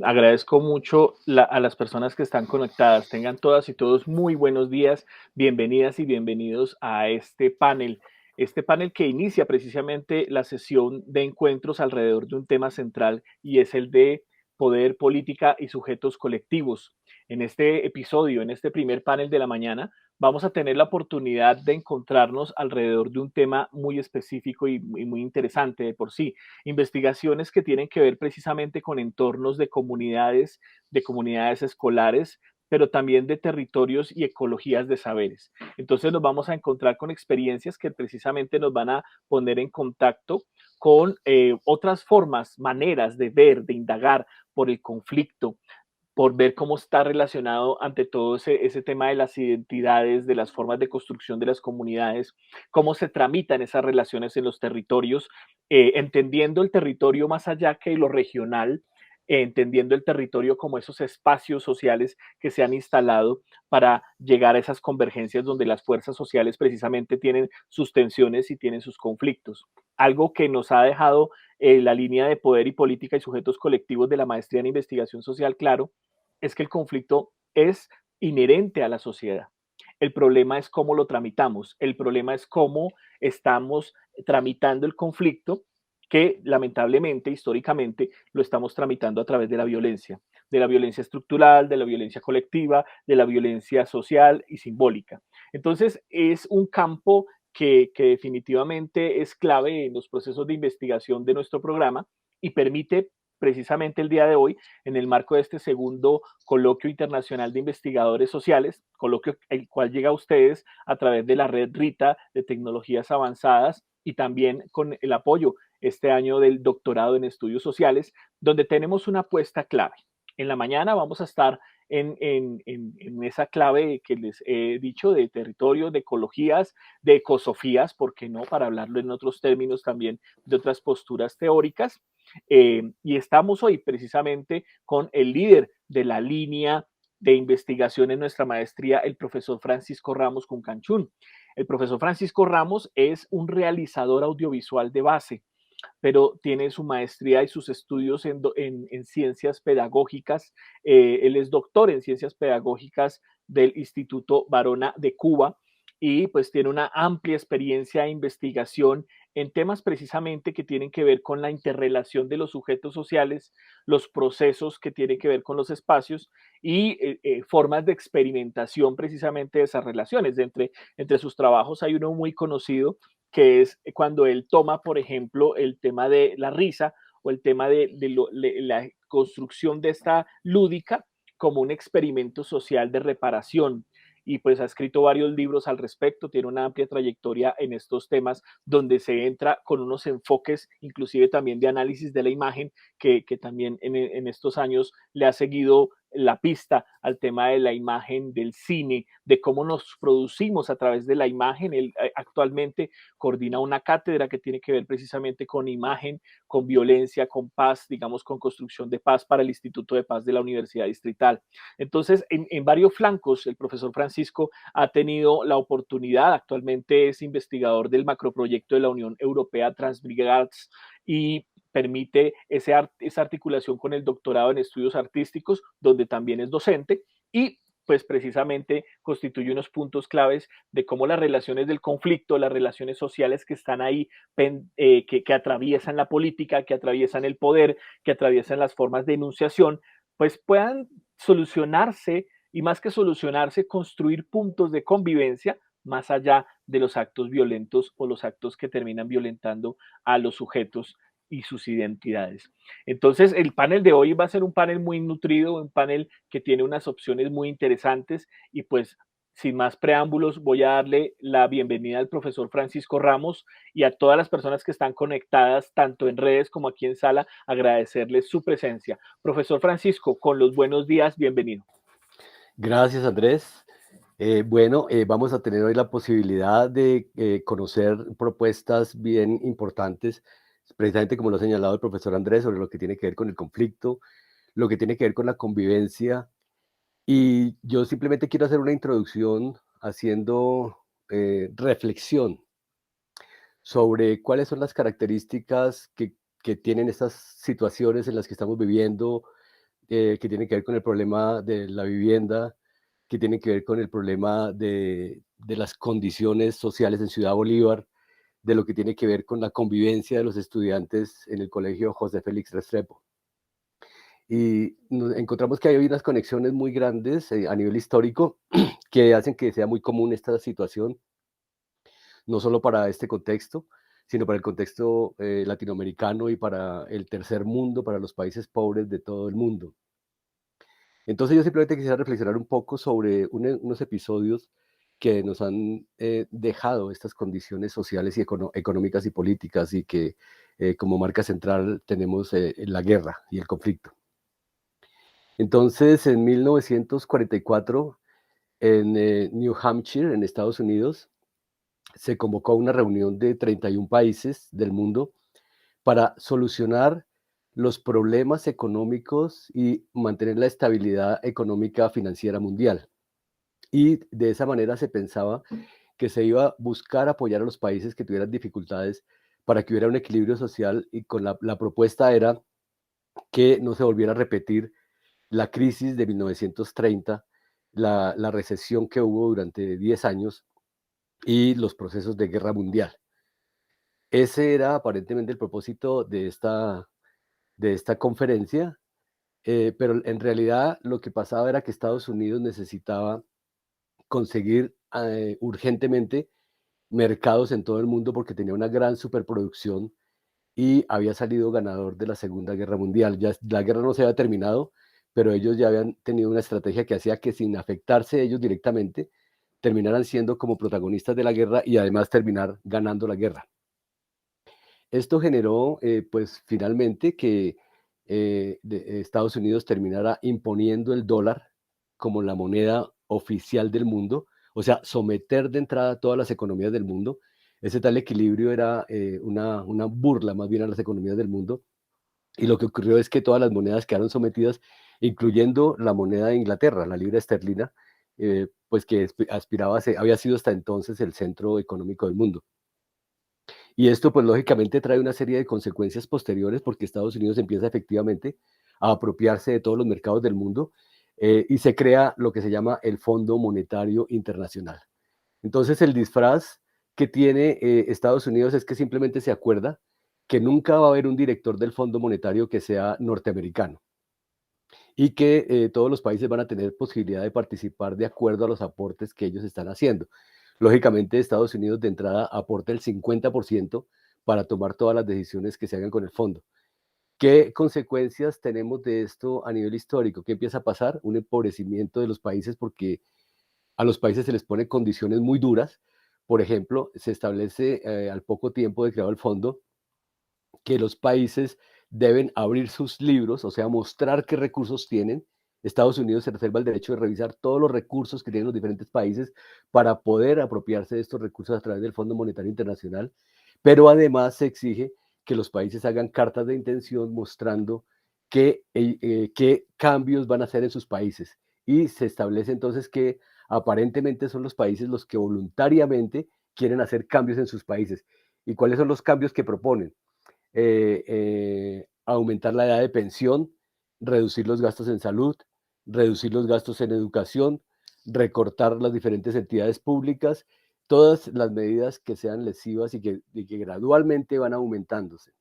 Agradezco mucho a las personas que están conectadas. Tengan todas y todos muy buenos días. Bienvenidas y bienvenidos a este panel que inicia precisamente la sesión de encuentros alrededor de un tema central y es el de poder, política y sujetos colectivos. En este episodio, en este primer panel de la mañana, vamos a tener la oportunidad de encontrarnos alrededor de un tema muy específico y muy interesante de por sí, investigaciones que tienen que ver precisamente con entornos de comunidades escolares, pero también de territorios y ecologías de saberes. Entonces nos vamos a encontrar con experiencias que precisamente nos van a poner en contacto con otras formas, maneras de ver, de indagar por el conflicto, por ver cómo está relacionado ante todo ese tema de las identidades, de las formas de construcción de las comunidades, cómo se tramitan esas relaciones en los territorios, entendiendo el territorio más allá que lo regional, entendiendo el territorio como esos espacios sociales que se han instalado para llegar a esas convergencias donde las fuerzas sociales precisamente tienen sus tensiones y tienen sus conflictos. Algo que nos ha dejado la línea de poder y política y sujetos colectivos de la maestría en investigación social, claro, es que el conflicto es inherente a la sociedad. El problema es cómo lo tramitamos, el problema es cómo estamos tramitando el conflicto que lamentablemente, históricamente, lo estamos tramitando a través de la violencia estructural, de la violencia colectiva, de la violencia social y simbólica. Entonces, es un campo que definitivamente es clave en los procesos de investigación de nuestro programa y permite precisamente el día de hoy, en el marco de este segundo coloquio internacional de investigadores sociales, coloquio el cual llega a ustedes a través de la red RITA de tecnologías avanzadas y también con el apoyo este año del doctorado en estudios sociales, donde tenemos una apuesta clave. En la mañana vamos a estar en esa clave que les he dicho de territorio, de ecologías, de ecosofías, ¿por qué no? Para hablarlo en otros términos también de otras posturas teóricas. Y estamos hoy precisamente con el líder de la línea de investigación en nuestra maestría, el profesor Francisco Ramos Cuncanchún. El profesor Francisco Ramos es un realizador audiovisual de base, pero tiene su maestría y sus estudios en ciencias pedagógicas. Él es doctor en ciencias pedagógicas del Instituto Barona de Cuba y pues tiene una amplia experiencia e investigación en temas precisamente que tienen que ver con la interrelación de los sujetos sociales, los procesos que tienen que ver con los espacios y formas de experimentación precisamente de esas relaciones. Entre sus trabajos hay uno muy conocido que es cuando él toma, por ejemplo, el tema de la risa o el tema de la construcción de esta lúdica como un experimento social de reparación. Y pues ha escrito varios libros al respecto, tiene una amplia trayectoria en estos temas donde se entra con unos enfoques, inclusive también de análisis de la imagen, que también en estos años le ha seguido la pista al tema de la imagen del cine, de cómo nos producimos a través de la imagen. Él actualmente coordina una cátedra que tiene que ver precisamente con imagen, con violencia, con paz, digamos, con construcción de paz para el Instituto de Paz de la Universidad Distrital. Entonces, en varios flancos, el profesor Francisco ha tenido la oportunidad, actualmente es investigador del macroproyecto de la Unión Europea Transbrigades y permite esa articulación con el doctorado en estudios artísticos, donde también es docente, y pues precisamente constituye unos puntos claves de cómo las relaciones del conflicto, las relaciones sociales que están ahí, que atraviesan la política, que atraviesan el poder, que atraviesan las formas de enunciación, pues puedan solucionarse y más que solucionarse, construir puntos de convivencia más allá de los actos violentos o los actos que terminan violentando a los sujetos y sus identidades. Entonces, el panel de hoy va a ser un panel muy nutrido, un panel que tiene unas opciones muy interesantes y pues sin más preámbulos, voy a darle la bienvenida al profesor Francisco Ramos y a todas las personas que están conectadas, tanto en redes como aquí en sala, agradecerles su presencia. Profesor Francisco, con los buenos días, bienvenido. Gracias, Andrés. Vamos a tener hoy la posibilidad de conocer propuestas bien importantes, precisamente como lo ha señalado el profesor Andrés, sobre lo que tiene que ver con el conflicto, lo que tiene que ver con la convivencia. Y yo simplemente quiero hacer una introducción haciendo reflexión sobre cuáles son las características que tienen estas situaciones en las que estamos viviendo, que tienen que ver con el problema de la vivienda, que tienen que ver con el problema de las condiciones sociales en Ciudad Bolívar, de lo que tiene que ver con la convivencia de los estudiantes en el colegio José Félix Restrepo. Y encontramos que hay unas conexiones muy grandes a nivel histórico que hacen que sea muy común esta situación, no solo para este contexto, sino para el contexto latinoamericano y para el tercer mundo, para los países pobres de todo el mundo. Entonces yo simplemente quisiera reflexionar un poco sobre unos episodios que nos han dejado estas condiciones sociales y económicas y políticas y que como marca central tenemos la guerra y el conflicto. Entonces, en 1944, en New Hampshire, en Estados Unidos, se convocó a una reunión de 31 países del mundo para solucionar los problemas económicos y mantener la estabilidad económica financiera mundial. Y de esa manera se pensaba que se iba a buscar apoyar a los países que tuvieran dificultades para que hubiera un equilibrio social y con la propuesta era que no se volviera a repetir la crisis de 1930, la recesión que hubo durante 10 años y los procesos de guerra mundial. Ese era aparentemente el propósito de esta conferencia, pero en realidad lo que pasaba era que Estados Unidos necesitaba conseguir urgentemente mercados en todo el mundo porque tenía una gran superproducción y había salido ganador de la Segunda Guerra Mundial. Ya la guerra no se había terminado, pero ellos ya habían tenido una estrategia que hacía que sin afectarse ellos directamente, terminaran siendo como protagonistas de la guerra y además terminar ganando la guerra. Esto generó, pues finalmente que Estados Unidos terminara imponiendo el dólar como la moneda oficial del mundo, o sea, someter de entrada a todas las economías del mundo. Ese tal equilibrio era una burla más bien a las economías del mundo. Y lo que ocurrió es que todas las monedas quedaron sometidas, incluyendo la moneda de Inglaterra, la libra esterlina, pues que aspiraba, había sido hasta entonces el centro económico del mundo. Y esto, pues lógicamente trae una serie de consecuencias posteriores porque Estados Unidos empieza efectivamente a apropiarse de todos los mercados del mundo y se crea lo que se llama el Fondo Monetario Internacional. Entonces, el disfraz que tiene Estados Unidos es que simplemente se acuerda que nunca va a haber un director del Fondo Monetario que sea norteamericano y que todos los países van a tener posibilidad de participar de acuerdo a los aportes que ellos están haciendo. Lógicamente, Estados Unidos de entrada aporta el 50% para tomar todas las decisiones que se hagan con el fondo. ¿Qué consecuencias tenemos de esto a nivel histórico? ¿Qué empieza a pasar? Un empobrecimiento de los países porque a los países se les pone condiciones muy duras. Por ejemplo, se establece al poco tiempo de creado el fondo que los países deben abrir sus libros, o sea, mostrar qué recursos tienen. Estados Unidos se reserva el derecho de revisar todos los recursos que tienen los diferentes países para poder apropiarse de estos recursos a través del Fondo Monetario Internacional, pero además se exige que los países hagan cartas de intención mostrando qué cambios van a hacer en sus países. Y se establece entonces que aparentemente son los países los que voluntariamente quieren hacer cambios en sus países. ¿Y cuáles son los cambios que proponen? Aumentar la edad de pensión, reducir los gastos en salud, reducir los gastos en educación, recortar las diferentes entidades públicas, todas las medidas que sean lesivas y que gradualmente van aumentándose.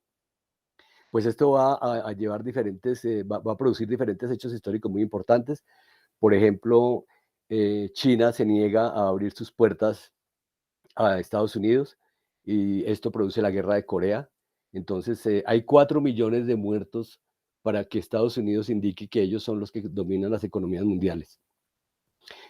Pues esto va a llevar diferentes, va a producir diferentes hechos históricos muy importantes. Por ejemplo, China se niega a abrir sus puertas a Estados Unidos y esto produce la guerra de Corea. Entonces, hay 4 millones de muertos para que Estados Unidos indique que ellos son los que dominan las economías mundiales.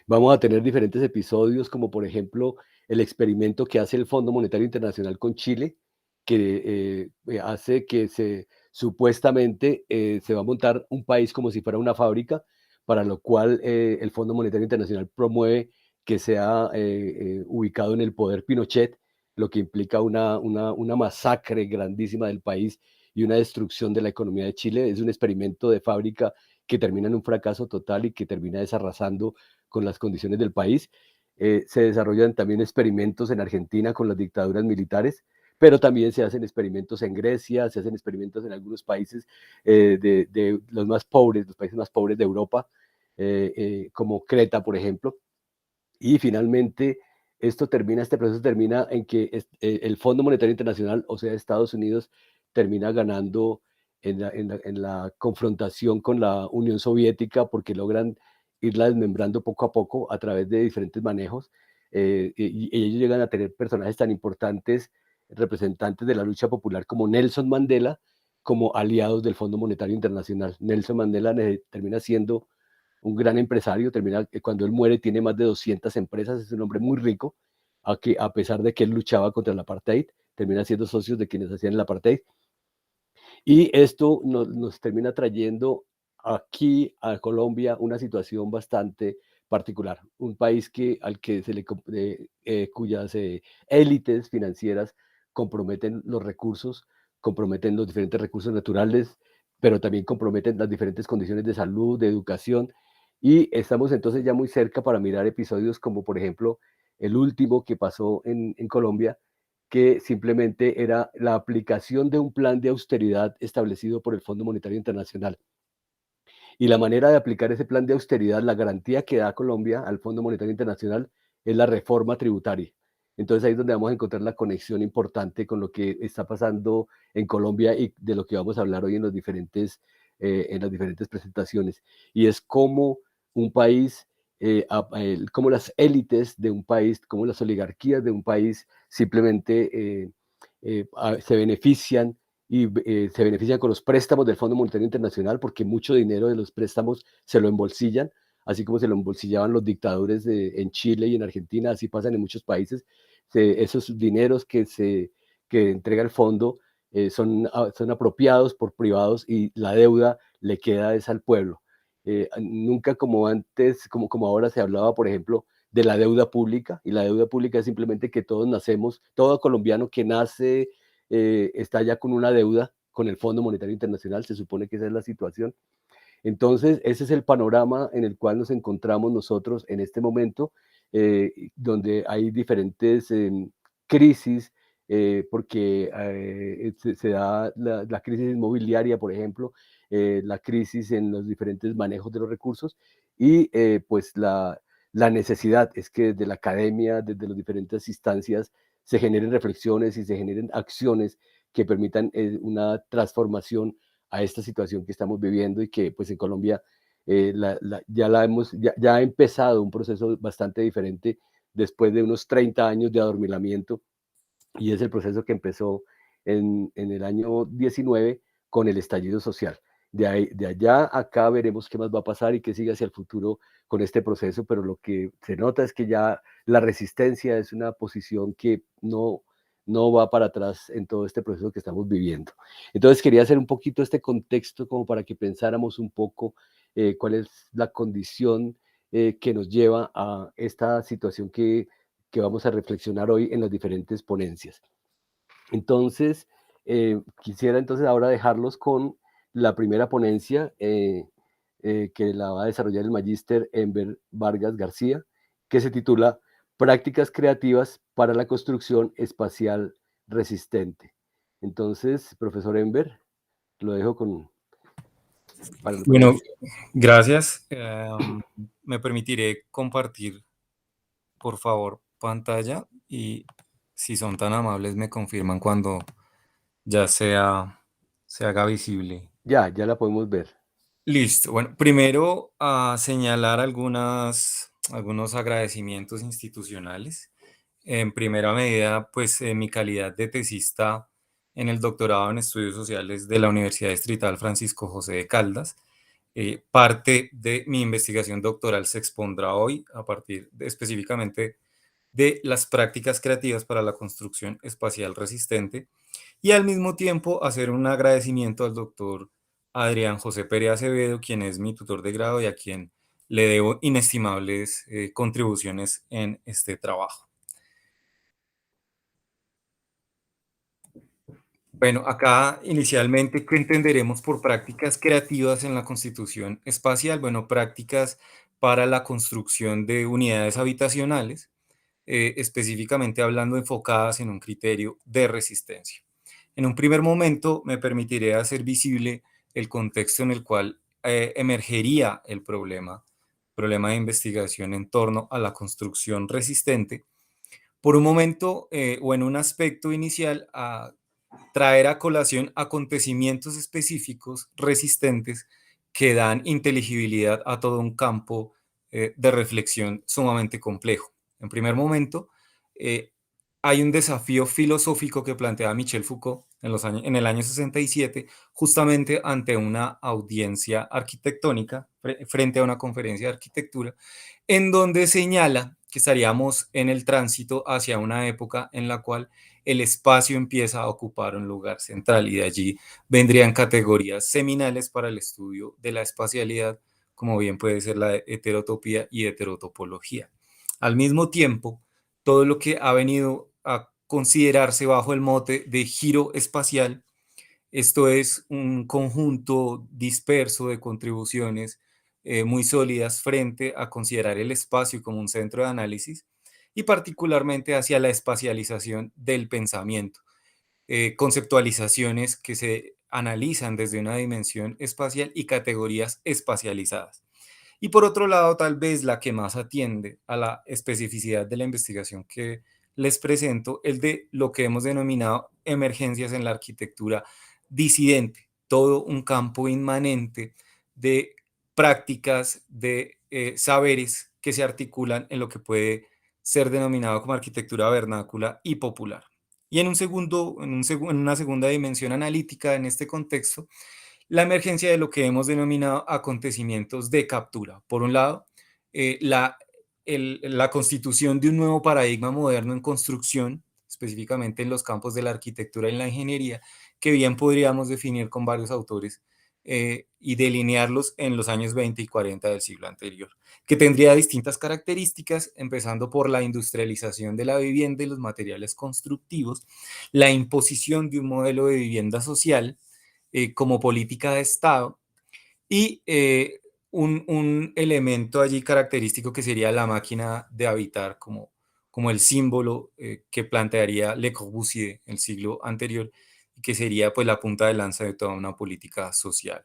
Vamos a tener diferentes episodios, como por ejemplo el experimento que hace el Fondo Monetario Internacional con Chile, que hace que supuestamente se va a montar un país como si fuera una fábrica, para lo cual el Fondo Monetario Internacional promueve que sea ubicado en el poder Pinochet, lo que implica una masacre grandísima del país y una destrucción de la economía de Chile. Es un experimento de fábrica que termina en un fracaso total y que termina desarrasando con las condiciones del país. Se desarrollan también experimentos en Argentina con las dictaduras militares, pero también se hacen experimentos en Grecia, se hacen experimentos en algunos países de los más pobres, los países más pobres de Europa, como Creta, por ejemplo. Y finalmente, este proceso termina en que el Fondo Monetario Internacional, o sea, Estados Unidos, termina ganando en la confrontación con la Unión Soviética porque logran irla desmembrando poco a poco a través de diferentes manejos. Y ellos llegan a tener personajes tan importantes, representantes de la lucha popular como Nelson Mandela, como aliados del Fondo Monetario Internacional. Nelson Mandela termina siendo un gran empresario, cuando él muere tiene más de 200 empresas, es un hombre muy rico, a pesar de que él luchaba contra el apartheid, termina siendo socios de quienes hacían el apartheid. Y esto nos termina trayendo aquí a Colombia una situación bastante particular, un país al que cuyas élites financieras comprometen los recursos, comprometen los diferentes recursos naturales, pero también comprometen las diferentes condiciones de salud, de educación, y estamos entonces ya muy cerca para mirar episodios como por ejemplo el último que pasó en Colombia, que simplemente era la aplicación de un plan de austeridad establecido por el Fondo Monetario Internacional. Y la manera de aplicar ese plan de austeridad, la garantía que da Colombia al Fondo Monetario Internacional, es la reforma tributaria. Entonces ahí es donde vamos a encontrar la conexión importante con lo que está pasando en Colombia y de lo que vamos a hablar hoy en las diferentes presentaciones. Y es como un país, como las élites de un país, como las oligarquías de un país simplemente se benefician y se benefician con los préstamos del Fondo Monetario Internacional porque mucho dinero de los préstamos se lo embolsillan, así como se lo embolsillaban los dictadores en Chile y en Argentina, así pasan en muchos países. Esos dineros que entrega el fondo son apropiados por privados y la deuda le queda es al pueblo. Nunca como antes, como ahora se hablaba, por ejemplo, de la deuda pública, y la deuda pública es simplemente que todos nacemos, todo colombiano que nace está ya con una deuda con el Fondo Monetario Internacional, se supone que esa es la situación. Entonces, ese es el panorama en el cual nos encontramos nosotros en este momento, donde hay diferentes crisis, porque se da la crisis inmobiliaria, por ejemplo, la crisis en los diferentes manejos de los recursos y pues la necesidad es que desde la academia, desde las diferentes instancias, se generen reflexiones y se generen acciones que permitan una transformación a esta situación que estamos viviendo y que pues en Colombia ya ha empezado un proceso bastante diferente después de unos 30 años de adormilamiento, y es el proceso que empezó en el año 19 con el estallido social. De allá a acá veremos qué más va a pasar y qué sigue hacia el futuro con este proceso, pero lo que se nota es que ya la resistencia es una posición que no va para atrás en todo este proceso que estamos viviendo. Entonces quería hacer un poquito este contexto como para que pensáramos un poco cuál es la condición que nos lleva a esta situación que vamos a reflexionar hoy en las diferentes ponencias. Entonces, quisiera entonces ahora dejarlos con la primera ponencia que la va a desarrollar el magíster Enver Vargas García, que se titula Prácticas creativas para la construcción espacial resistente. Entonces, profesor Enver, lo dejo para la Bueno, ponencia. gracias. Me permitiré compartir, por favor, pantalla y si son tan amables me confirman cuando ya se haga visible. Ya la podemos ver. Listo. Bueno, primero a señalar algunos agradecimientos institucionales. En primera medida, pues en mi calidad de tesista en el doctorado en estudios sociales de la Universidad Distrital Francisco José de Caldas. Parte de mi investigación doctoral se expondrá hoy a partir específicamente de las prácticas creativas para la construcción espacial resistente y al mismo tiempo hacer un agradecimiento al doctor Adrián José Pérez Acevedo, quien es mi tutor de grado y a quien le debo inestimables contribuciones en este trabajo. Bueno, acá inicialmente, ¿qué entenderemos por prácticas creativas en la constitución espacial? Bueno, prácticas para la construcción de unidades habitacionales específicamente hablando enfocadas en un criterio de resistencia. En un primer momento me permitiré hacer visible el contexto en el cual emergería el problema de investigación en torno a la construcción resistente. Por un momento o en un aspecto inicial, a traer a colación acontecimientos específicos resistentes que dan inteligibilidad a todo un campo de reflexión sumamente complejo. En primer momento, eh, hay un desafío filosófico que plantea Michel Foucault en el año 67, justamente ante una audiencia arquitectónica, frente a una conferencia de arquitectura, en donde señala que estaríamos en el tránsito hacia una época en la cual el espacio empieza a ocupar un lugar central y de allí vendrían categorías seminales para el estudio de la espacialidad, como bien puede ser la heterotopía y heterotopología. Al mismo tiempo, todo lo que ha venido a considerarse bajo el mote de giro espacial, esto es un conjunto disperso de contribuciones muy sólidas frente a considerar el espacio como un centro de análisis y particularmente hacia la espacialización del pensamiento, conceptualizaciones que se analizan desde una dimensión espacial y categorías espacializadas. Y por otro lado, tal vez la que más atiende a la especificidad de la investigación que les presento, el de lo que hemos denominado emergencias en la arquitectura disidente, todo un campo inmanente de prácticas, de saberes que se articulan en lo que puede ser denominado como arquitectura vernácula y popular. Y en una segunda dimensión analítica en este contexto, la emergencia de lo que hemos denominado acontecimientos de captura. Por un lado, la constitución de un nuevo paradigma moderno en construcción, específicamente en los campos de la arquitectura y la ingeniería, que bien podríamos definir con varios autores y delinearlos en los años 20 y 40 del siglo anterior, que tendría distintas características, empezando por la industrialización de la vivienda y los materiales constructivos, la imposición de un modelo de vivienda social, como política de Estado y un elemento allí característico que sería la máquina de habitar como el símbolo que plantearía Le Corbusier en el siglo anterior y que sería pues la punta de lanza de toda una política social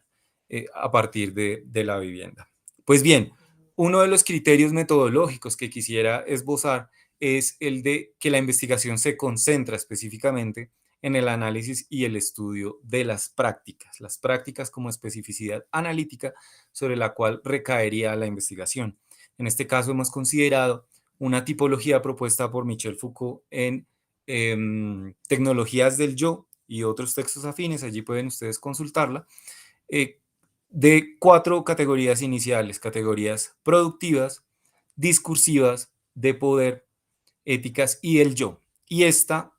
a partir de la vivienda. Pues bien, uno de los criterios metodológicos que quisiera esbozar es el de que la investigación se concentra específicamente en el análisis y el estudio de las prácticas como especificidad analítica sobre la cual recaería la investigación. En este caso hemos considerado una tipología propuesta por Michel Foucault en Tecnologías del Yo y otros textos afines, allí pueden ustedes consultarla, de 4 categorías iniciales: categorías productivas, discursivas, de poder, éticas y del yo. Y estas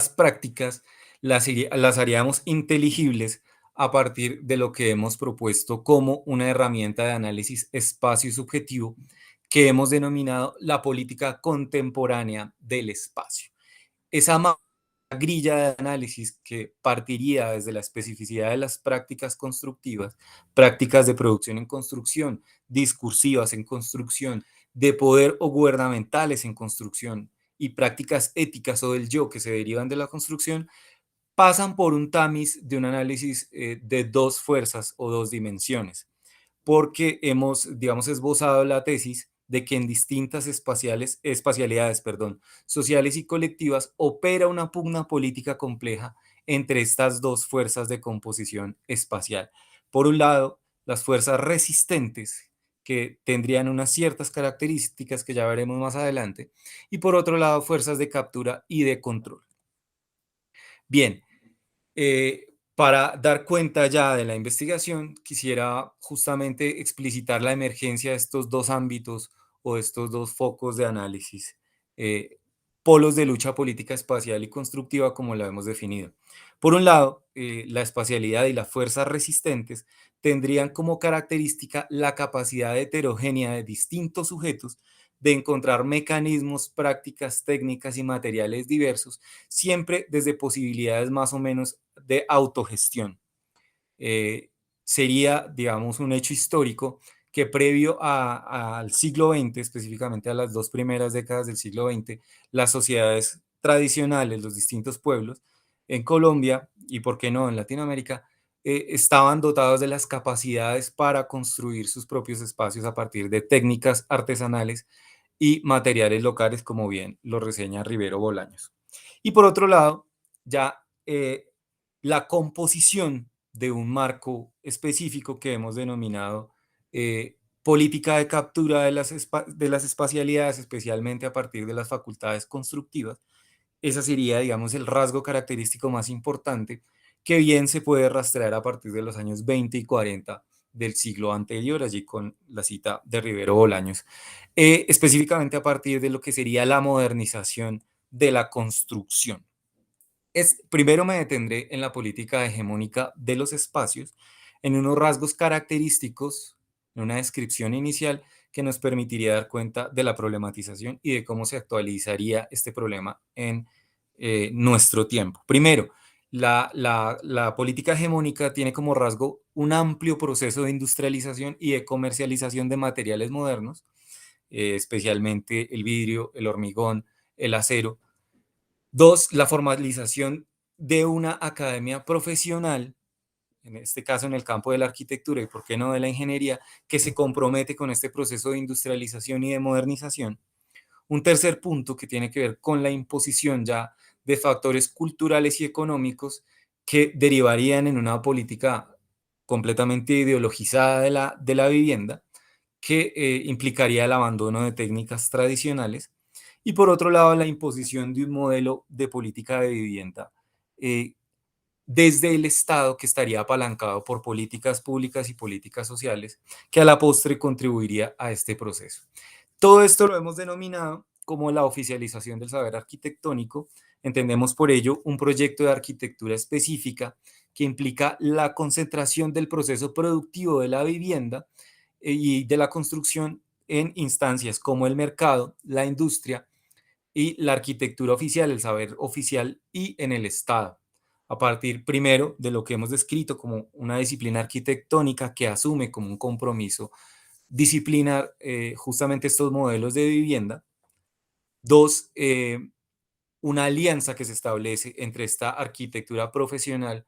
prácticas las haríamos inteligibles a partir de lo que hemos propuesto como una herramienta de análisis espacio subjetivo que hemos denominado la política contemporánea del espacio. Esa grilla de análisis que partiría desde la especificidad de las prácticas constructivas, prácticas de producción en construcción, discursivas en construcción, de poder o gubernamentales en construcción y prácticas éticas o del yo que se derivan de la construcción, pasan por un tamiz de un análisis de 2 fuerzas o 2 dimensiones, porque hemos, digamos, esbozado la tesis de que en distintas espacialidades sociales y colectivas opera una pugna política compleja entre estas 2 fuerzas de composición espacial. Por un lado, las fuerzas resistentes, que tendrían unas ciertas características que ya veremos más adelante, y por otro lado, fuerzas de captura y de control. Bien, para dar cuenta ya de la investigación, quisiera justamente explicitar la emergencia de estos 2 ámbitos o de estos 2 focos de análisis, polos de lucha política espacial y constructiva como lo hemos definido. Por un lado, la espacialidad y las fuerzas resistentes tendrían como característica la capacidad heterogénea de distintos sujetos de encontrar mecanismos, prácticas, técnicas y materiales diversos, siempre desde posibilidades más o menos de autogestión. Sería, digamos, un hecho histórico que previo al siglo XX, específicamente a las 2 primeras décadas del siglo XX, las sociedades tradicionales, los distintos pueblos en Colombia y, por qué no, en Latinoamérica, estaban dotados de las capacidades para construir sus propios espacios a partir de técnicas artesanales y materiales locales, como bien lo reseña Rivero Bolaños. Y por otro lado, ya la composición de un marco específico que hemos denominado política de captura de las espacialidades, especialmente a partir de las facultades constructivas. Ese sería, digamos, el rasgo característico más importante que bien se puede rastrear a partir de los años 20 y 40 del siglo anterior, allí con la cita de Rivero Bolaños, específicamente a partir de lo que sería la modernización de la construcción. Primero me detendré en la política hegemónica de los espacios, en unos rasgos característicos, en una descripción inicial que nos permitiría dar cuenta de la problematización y de cómo se actualizaría este problema en nuestro tiempo. Primero, la política hegemónica tiene como rasgo un amplio proceso de industrialización y de comercialización de materiales modernos, especialmente el vidrio, el hormigón, el acero. Dos, la formalización de una academia profesional, en este caso en el campo de la arquitectura y por qué no de la ingeniería, que se compromete con este proceso de industrialización y de modernización. Un tercer punto que tiene que ver con la imposición ya de factores culturales y económicos que derivarían en una política completamente ideologizada de la vivienda, que implicaría el abandono de técnicas tradicionales. Y por otro lado, la imposición de un modelo de política de vivienda eh, desde el Estado, que estaría apalancado por políticas públicas y políticas sociales, que a la postre contribuiría a este proceso. Todo esto lo hemos denominado como la oficialización del saber arquitectónico. Entendemos por ello un proyecto de arquitectura específica que implica la concentración del proceso productivo de la vivienda y de la construcción en instancias como el mercado, la industria y la arquitectura oficial, el saber oficial y en el Estado, a partir primero de lo que hemos descrito como una disciplina arquitectónica que asume como un compromiso disciplinar justamente estos modelos de vivienda. Dos, una alianza que se establece entre esta arquitectura profesional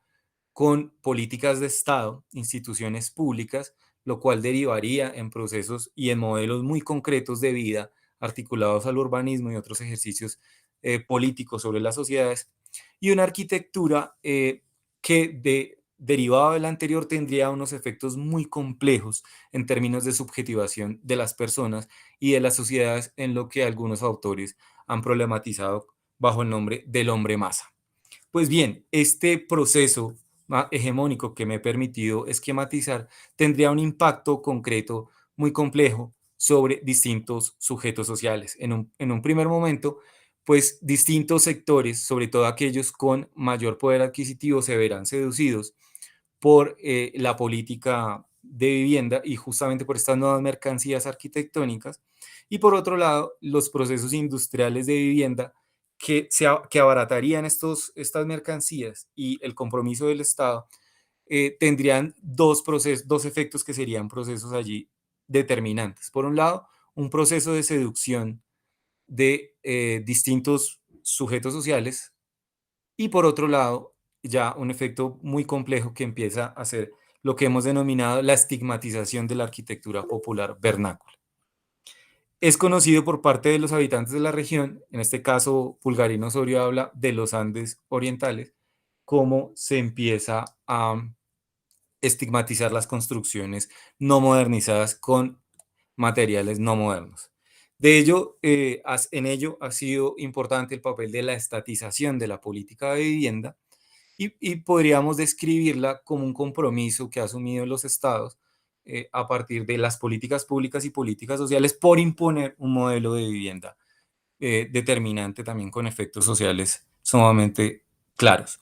con políticas de Estado, instituciones públicas, lo cual derivaría en procesos y en modelos muy concretos de vida articulados al urbanismo y otros ejercicios políticos sobre las sociedades, y una arquitectura derivada de la anterior tendría unos efectos muy complejos en términos de subjetivación de las personas y de las sociedades, en lo que algunos autores han problematizado bajo el nombre del hombre masa. Pues bien, este proceso hegemónico que me he permitido esquematizar tendría un impacto concreto muy complejo sobre distintos sujetos sociales. En un primer momento, pues distintos sectores, sobre todo aquellos con mayor poder adquisitivo, se verán seducidos por la política de vivienda y justamente por estas nuevas mercancías arquitectónicas. Y por otro lado, los procesos industriales de vivienda que abaratarían estas mercancías y el compromiso del Estado tendrían dos efectos que serían procesos allí determinantes. Por un lado, un proceso de seducción de distintos sujetos sociales y por otro lado, ya un efecto muy complejo que empieza a ser lo que hemos denominado la estigmatización de la arquitectura popular vernácula. Es conocido por parte de los habitantes de la región, en este caso Pulgarino Osorio habla de los Andes orientales, cómo se empieza a estigmatizar las construcciones no modernizadas con materiales no modernos. De ello, en ello ha sido importante el papel de la estatización de la política de vivienda y podríamos describirla como un compromiso que ha asumido los estados a partir de las políticas públicas y políticas sociales por imponer un modelo de vivienda determinante también con efectos sociales sumamente claros.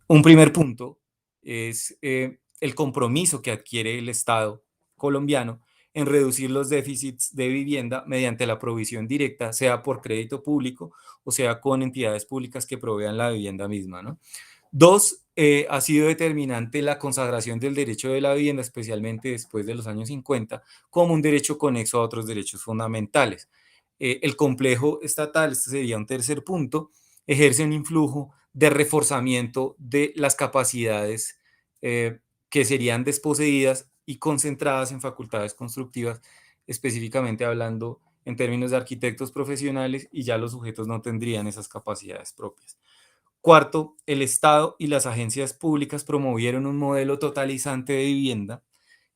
Un primer punto es el compromiso que adquiere el Estado colombiano en reducir los déficits de vivienda mediante la provisión directa, sea por crédito público o sea con entidades públicas que provean la vivienda misma, ¿no? Dos, ha sido determinante la consagración del derecho de la vivienda, especialmente después de los años 50, como un derecho conexo a otros derechos fundamentales. El complejo estatal, este sería un tercer punto, ejerce un influjo de reforzamiento de las capacidades que serían desposeídas y concentradas en facultades constructivas, específicamente hablando en términos de arquitectos profesionales, y ya los sujetos no tendrían esas capacidades propias. Cuarto, el Estado y las agencias públicas promovieron un modelo totalizante de vivienda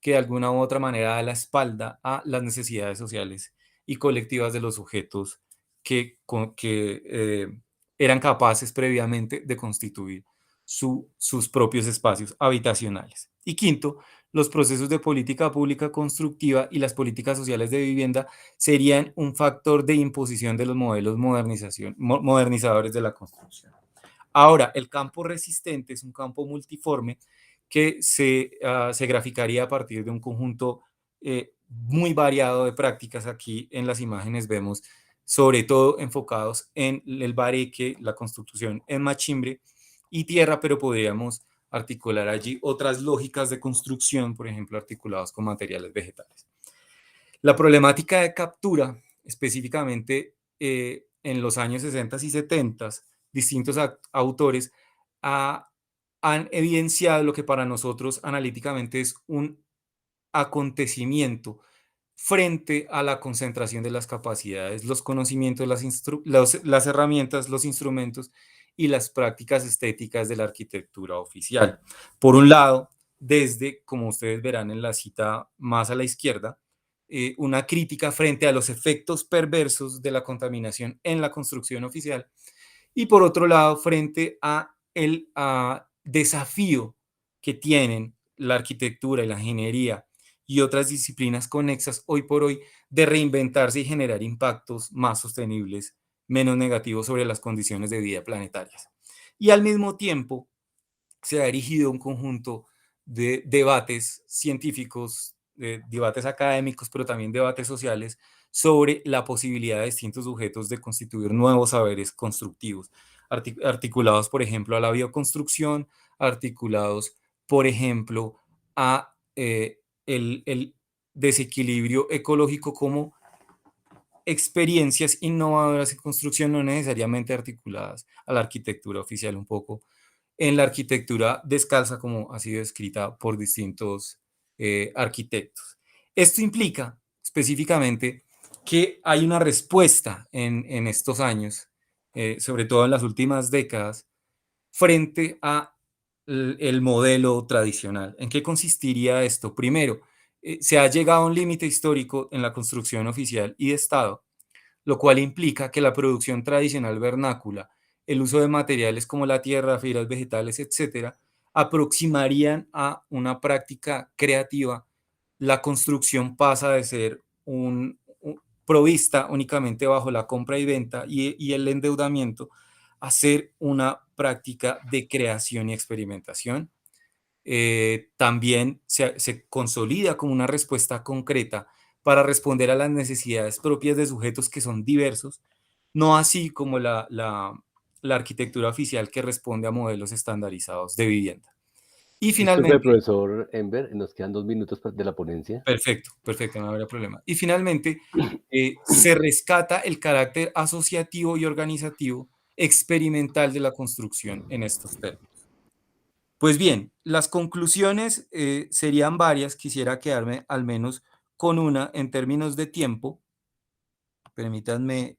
que de alguna u otra manera da la espalda a las necesidades sociales y colectivas de los sujetos que eran capaces previamente de constituir sus propios espacios habitacionales. Y quinto, los procesos de política pública constructiva y las políticas sociales de vivienda serían un factor de imposición de los modelos modernizadores de la construcción. Ahora, el campo resistente es un campo multiforme que se graficaría a partir de un conjunto muy variado de prácticas. Aquí en las imágenes vemos sobre todo enfocados en el bareque, la construcción en machimbre y tierra, pero podríamos articular allí otras lógicas de construcción, por ejemplo, articulados con materiales vegetales. La problemática de captura, específicamente en los años 60 y 70, distintos autores han evidenciado lo que para nosotros analíticamente es un acontecimiento frente a la concentración de las capacidades, los conocimientos, las herramientas, los instrumentos y las prácticas estéticas de la arquitectura oficial. Por un lado, desde, como ustedes verán en la cita más a la izquierda, una crítica frente a los efectos perversos de la contaminación en la construcción oficial, y por otro lado, frente a el desafío que tienen la arquitectura y la ingeniería y otras disciplinas conexas hoy por hoy de reinventarse y generar impactos más sostenibles, menos negativos sobre las condiciones de vida planetarias. Y al mismo tiempo se ha erigido un conjunto de debates científicos, debates académicos, pero también debates sociales sobre la posibilidad de distintos sujetos de constituir nuevos saberes constructivos, articulados, por ejemplo, a la bioconstrucción, articulados, por ejemplo, a el desequilibrio ecológico como experiencias innovadoras en construcción, no necesariamente articuladas a la arquitectura oficial, un poco en la arquitectura descalza, como ha sido escrita por distintos arquitectos. Esto implica específicamente que hay una respuesta en estos años, sobre todo en las últimas décadas, frente a el modelo tradicional. ¿En qué consistiría esto? Primero, se ha llegado a un límite histórico en la construcción oficial y de Estado, lo cual implica que la producción tradicional vernácula, el uso de materiales como la tierra, fibras vegetales, etcétera, aproximarían a una práctica creativa. La construcción pasa de ser provista únicamente bajo la compra y venta y el endeudamiento a ser una práctica de creación y experimentación. También se consolida como una respuesta concreta para responder a las necesidades propias de sujetos que son diversos, no así como la arquitectura oficial que responde a modelos estandarizados de vivienda. Y Disculpe, finalmente, profesor Enver, nos quedan 2 minutos de la ponencia. perfecto, perfecto, no habrá problema. Y finalmente, se rescata el carácter asociativo y organizativo experimental de la construcción en estos términos. Pues bien, las conclusiones serían varias, quisiera quedarme al menos con una en términos de tiempo. Permítanme.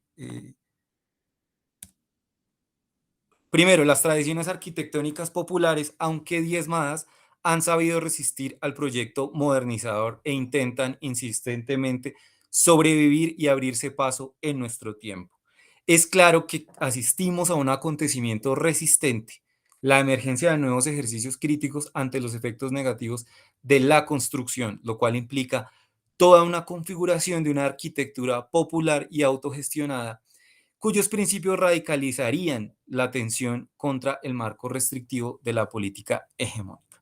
Primero, las tradiciones arquitectónicas populares, aunque diezmadas, han sabido resistir al proyecto modernizador e intentan insistentemente sobrevivir y abrirse paso en nuestro tiempo. Es claro que asistimos a un acontecimiento resistente, la emergencia de nuevos ejercicios críticos ante los efectos negativos de la construcción, lo cual implica toda una configuración de una arquitectura popular y autogestionada, cuyos principios radicalizarían la tensión contra el marco restrictivo de la política hegemónica.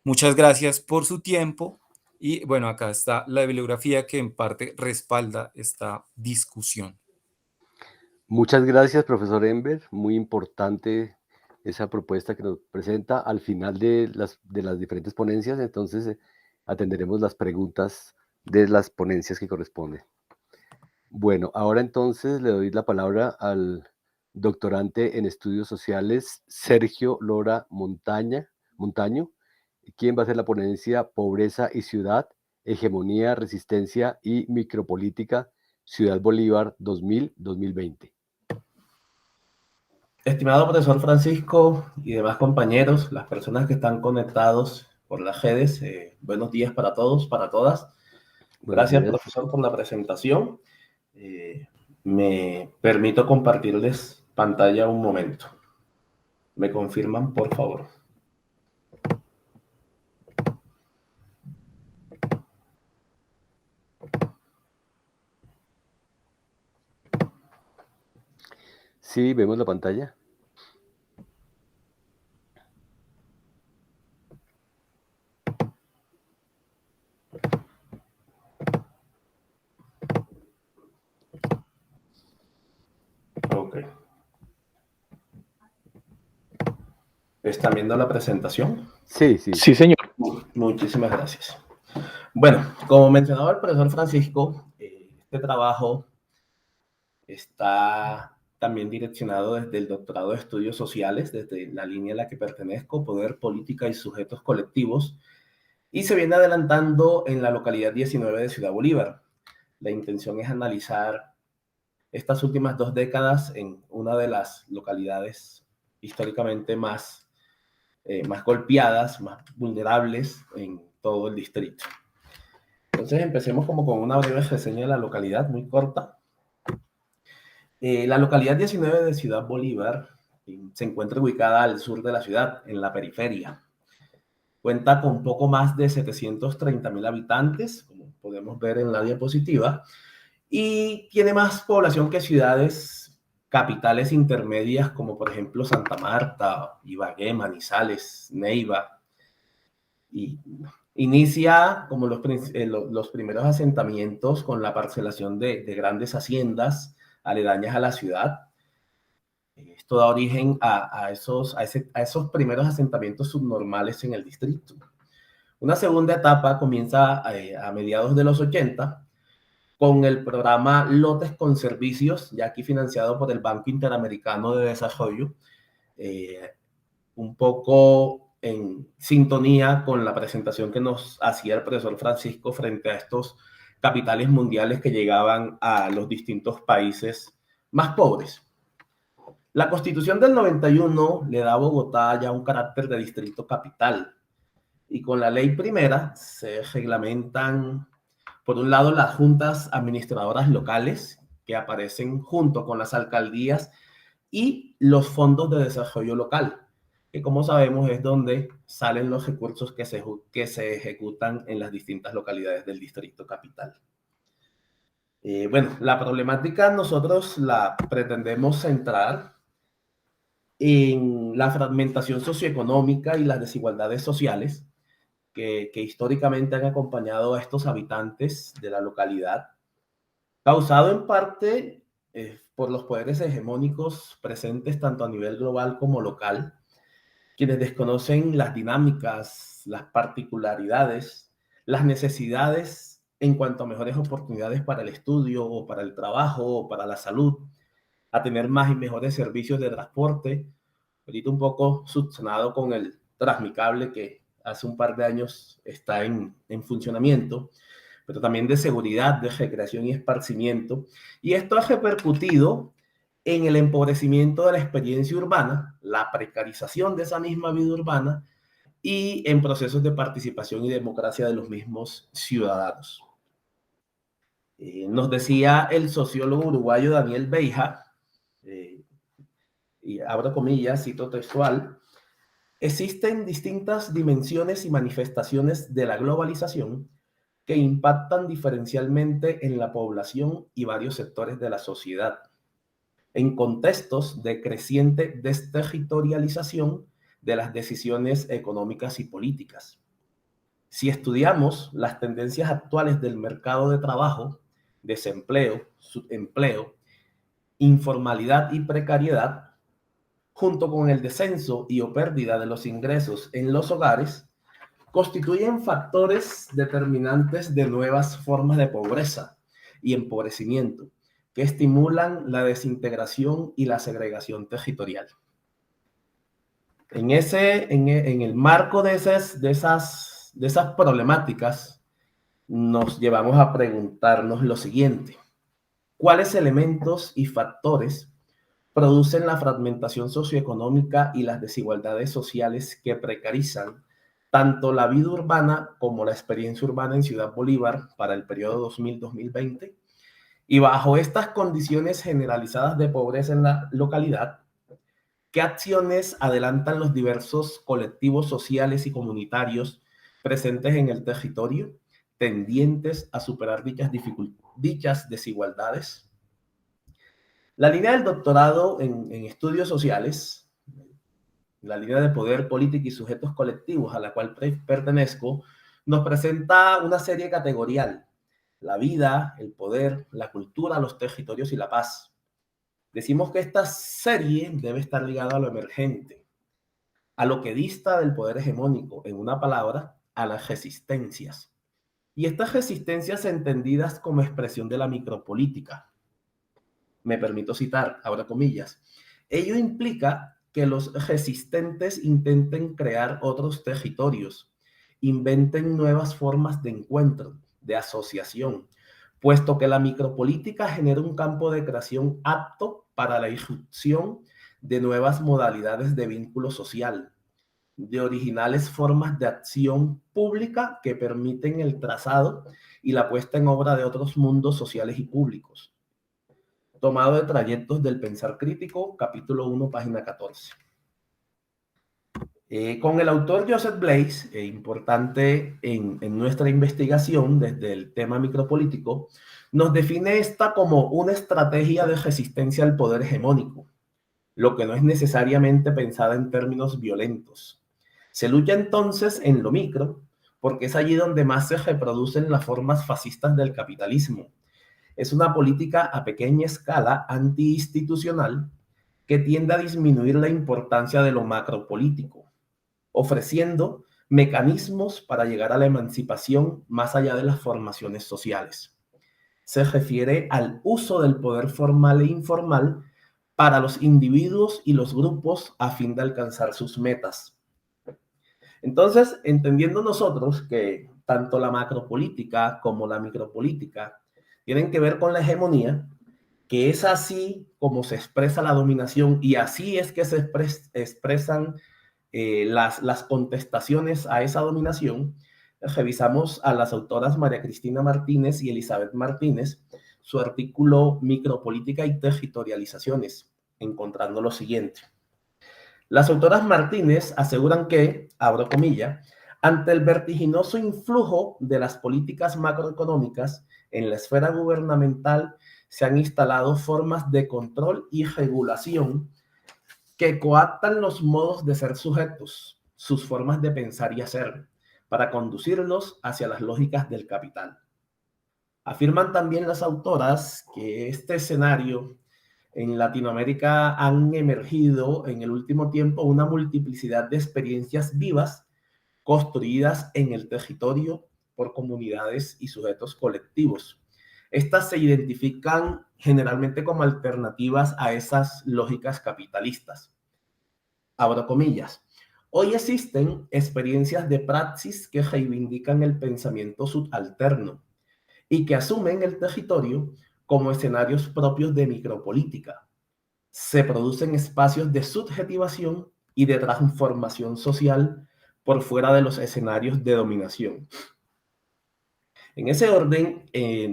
Muchas gracias por su tiempo y bueno, acá está la bibliografía que en parte respalda esta discusión. Muchas gracias, profesor Enver. Muy importante esa propuesta que nos presenta al final de las diferentes ponencias. Entonces atenderemos las preguntas de las ponencias que corresponden. Bueno, ahora entonces le doy la palabra al doctorante en estudios sociales Sergio Lora Montaño, quien va a hacer la ponencia Pobreza y Ciudad, Hegemonía, Resistencia y Micropolítica, Ciudad Bolívar 2000-2020. Estimado profesor Francisco y demás compañeros, las personas que están conectados por las redes, buenos días para todos, para todas. Gracias, profesor, por la presentación. Me permito compartirles pantalla un momento. ¿Me confirman, por favor? Sí, vemos la pantalla. Ok. ¿Están viendo la presentación? Sí, sí. Sí, señor. Muchísimas gracias. Bueno, como mencionaba el profesor Francisco, este trabajo está también direccionado desde el doctorado de estudios sociales, desde la línea a la que pertenezco, poder, política y sujetos colectivos, y se viene adelantando en la localidad 19 de Ciudad Bolívar. La intención es analizar estas últimas 2 décadas en una de las localidades históricamente más golpeadas, más vulnerables en todo el distrito. Entonces empecemos como con una breve reseña de la localidad, muy corta. La localidad 19 de Ciudad Bolívar se encuentra ubicada al sur de la ciudad, en la periferia. Cuenta con poco más de 730,000 habitantes, como podemos ver en la diapositiva, y tiene más población que ciudades capitales intermedias, como por ejemplo Santa Marta, Ibagué, Manizales, Neiva. Y inicia como los primeros asentamientos con la parcelación de grandes haciendas aledañas a la ciudad. Esto da origen a esos primeros asentamientos subnormales en el distrito. Una segunda etapa comienza a mediados de los 80 con el programa Lotes con Servicios, ya aquí financiado por el Banco Interamericano de Desarrollo, un poco en sintonía con la presentación que nos hacía el profesor Francisco frente a estos capitales mundiales que llegaban a los distintos países más pobres. La Constitución del 91 le da a Bogotá ya un carácter de distrito capital, y con la ley primera se reglamentan, por un lado, las juntas administradoras locales, que aparecen junto con las alcaldías, y los fondos de desarrollo local, que como sabemos es donde salen los recursos que se ejecutan en las distintas localidades del distrito capital. Bueno, la problemática nosotros la pretendemos centrar en la fragmentación socioeconómica y las desigualdades sociales que históricamente han acompañado a estos habitantes de la localidad, causado en parte por los poderes hegemónicos presentes tanto a nivel global como local, quienes desconocen las dinámicas, las particularidades, las necesidades en cuanto a mejores oportunidades para el estudio o para el trabajo o para la salud, a tener más y mejores servicios de transporte, ahorita un poco subsanado con el Transmicable que hace un par de años está en funcionamiento, pero también de seguridad, de recreación y esparcimiento. Y esto ha repercutido en el empobrecimiento de la experiencia urbana, la precarización de esa misma vida urbana y en procesos de participación y democracia de los mismos ciudadanos. Nos decía el sociólogo uruguayo Daniel Beija, y abro comillas, cito textual: existen distintas dimensiones y manifestaciones de la globalización que impactan diferencialmente en la población y varios sectores de la sociedad, en contextos de creciente desterritorialización de las decisiones económicas y políticas. Si estudiamos las tendencias actuales del mercado de trabajo, desempleo, subempleo, informalidad y precariedad, junto con el descenso y o pérdida de los ingresos en los hogares, constituyen factores determinantes de nuevas formas de pobreza y empobrecimiento que estimulan la desintegración y la segregación territorial. En el marco de esas problemáticas, nos llevamos a preguntarnos lo siguiente: ¿cuáles elementos y factores producen la fragmentación socioeconómica y las desigualdades sociales que precarizan tanto la vida urbana como la experiencia urbana en Ciudad Bolívar para el periodo 2000-2020? Y bajo estas condiciones generalizadas de pobreza en la localidad, ¿qué acciones adelantan los diversos colectivos sociales y comunitarios presentes en el territorio, tendientes a superar dichas desigualdades? La línea del doctorado en estudios sociales, la línea de poder, política y sujetos colectivos a la cual pertenezco, nos presenta una serie categorial: la vida, el poder, la cultura, los territorios y la paz. Decimos que esta serie debe estar ligada a lo emergente, a lo que dista del poder hegemónico, en una palabra, a las resistencias. Y estas resistencias entendidas como expresión de la micropolítica. Me permito citar, abro comillas: ello implica que los resistentes intenten crear otros territorios, inventen nuevas formas de encuentro, de asociación, puesto que la micropolítica genera un campo de creación apto para la irrupción de nuevas modalidades de vínculo social, de originales formas de acción pública que permiten el trazado y la puesta en obra de otros mundos sociales y públicos. Tomado de Trayectos del Pensar Crítico, capítulo 1, página 14. Con el autor Joseph Blaze, importante en nuestra investigación desde el tema micropolítico, nos define esta como una estrategia de resistencia al poder hegemónico, lo que no es necesariamente pensada en términos violentos. Se lucha entonces en lo micro, porque es allí donde más se reproducen las formas fascistas del capitalismo. Es una política a pequeña escala antiinstitucional que tiende a disminuir la importancia de lo macropolítico, ofreciendo mecanismos para llegar a la emancipación más allá de las formaciones sociales. Se refiere al uso del poder formal e informal para los individuos y los grupos a fin de alcanzar sus metas. Entonces, entendiendo nosotros que tanto la macropolítica como la micropolítica tienen que ver con la hegemonía, que es así como se expresa la dominación y así es que se expresan las contestaciones a esa dominación, revisamos a las autoras María Cristina Martínez y Elizabeth Martínez su artículo Micropolítica y Territorializaciones, encontrando lo siguiente. Las autoras Martínez aseguran que, abro comilla, ante el vertiginoso influjo de las políticas macroeconómicas en la esfera gubernamental se han instalado formas de control y regulación que coaptan los modos de ser sujetos, sus formas de pensar y hacer, para conducirlos hacia las lógicas del capital. Afirman también las autoras que este escenario en Latinoamérica han emergido en el último tiempo una multiplicidad de experiencias vivas construidas en el territorio por comunidades y sujetos colectivos. Estas se identifican generalmente como alternativas a esas lógicas capitalistas. Abro comillas. Hoy existen experiencias de praxis que reivindican el pensamiento subalterno y que asumen el territorio como escenarios propios de micropolítica. Se producen espacios de subjetivación y de transformación social por fuera de los escenarios de dominación. En ese orden,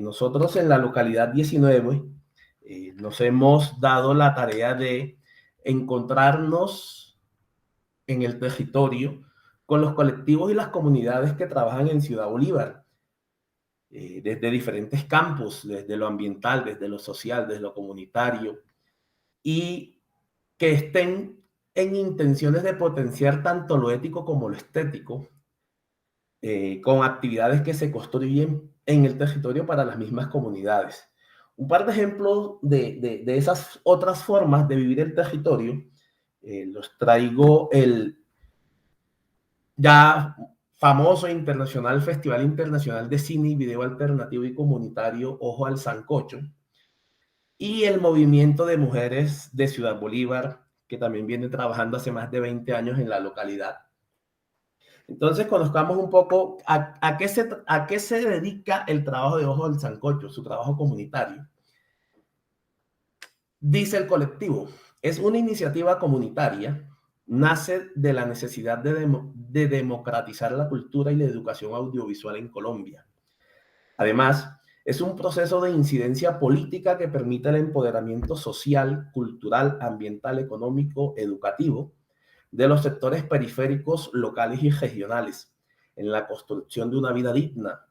nosotros en la localidad 19 nos hemos dado la tarea de encontrarnos en el territorio con los colectivos y las comunidades que trabajan en Ciudad Bolívar, desde diferentes campos, desde lo ambiental, desde lo social, desde lo comunitario, y que estén en intenciones de potenciar tanto lo ético como lo estético, con actividades que se construyen en el territorio para las mismas comunidades. Un par de ejemplos de esas otras formas de vivir el territorio Los traigo el ya famoso internacional Festival Internacional de Cine y Video Alternativo y Comunitario Ojo al Sancocho, y el movimiento de mujeres de Ciudad Bolívar, que también viene trabajando hace más de 20 años en la localidad. Entonces, conozcamos un poco a qué se dedica el trabajo de Ojo al Sancocho, su trabajo comunitario. Dice el colectivo, es una iniciativa comunitaria, nace de la necesidad de democratizar la cultura y la educación audiovisual en Colombia. Además, es un proceso de incidencia política que permite el empoderamiento social, cultural, ambiental, económico, educativo de los sectores periféricos, locales y regionales en la construcción de una vida digna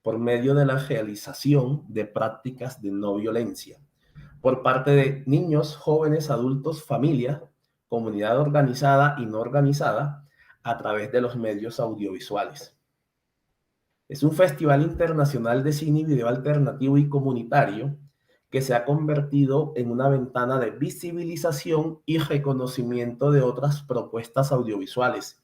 por medio de la realización de prácticas de no violencia por parte de niños, jóvenes, adultos, familias, comunidad organizada y no organizada a través de los medios audiovisuales. Es un festival internacional de cine y video alternativo y comunitario que se ha convertido en una ventana de visibilización y reconocimiento de otras propuestas audiovisuales,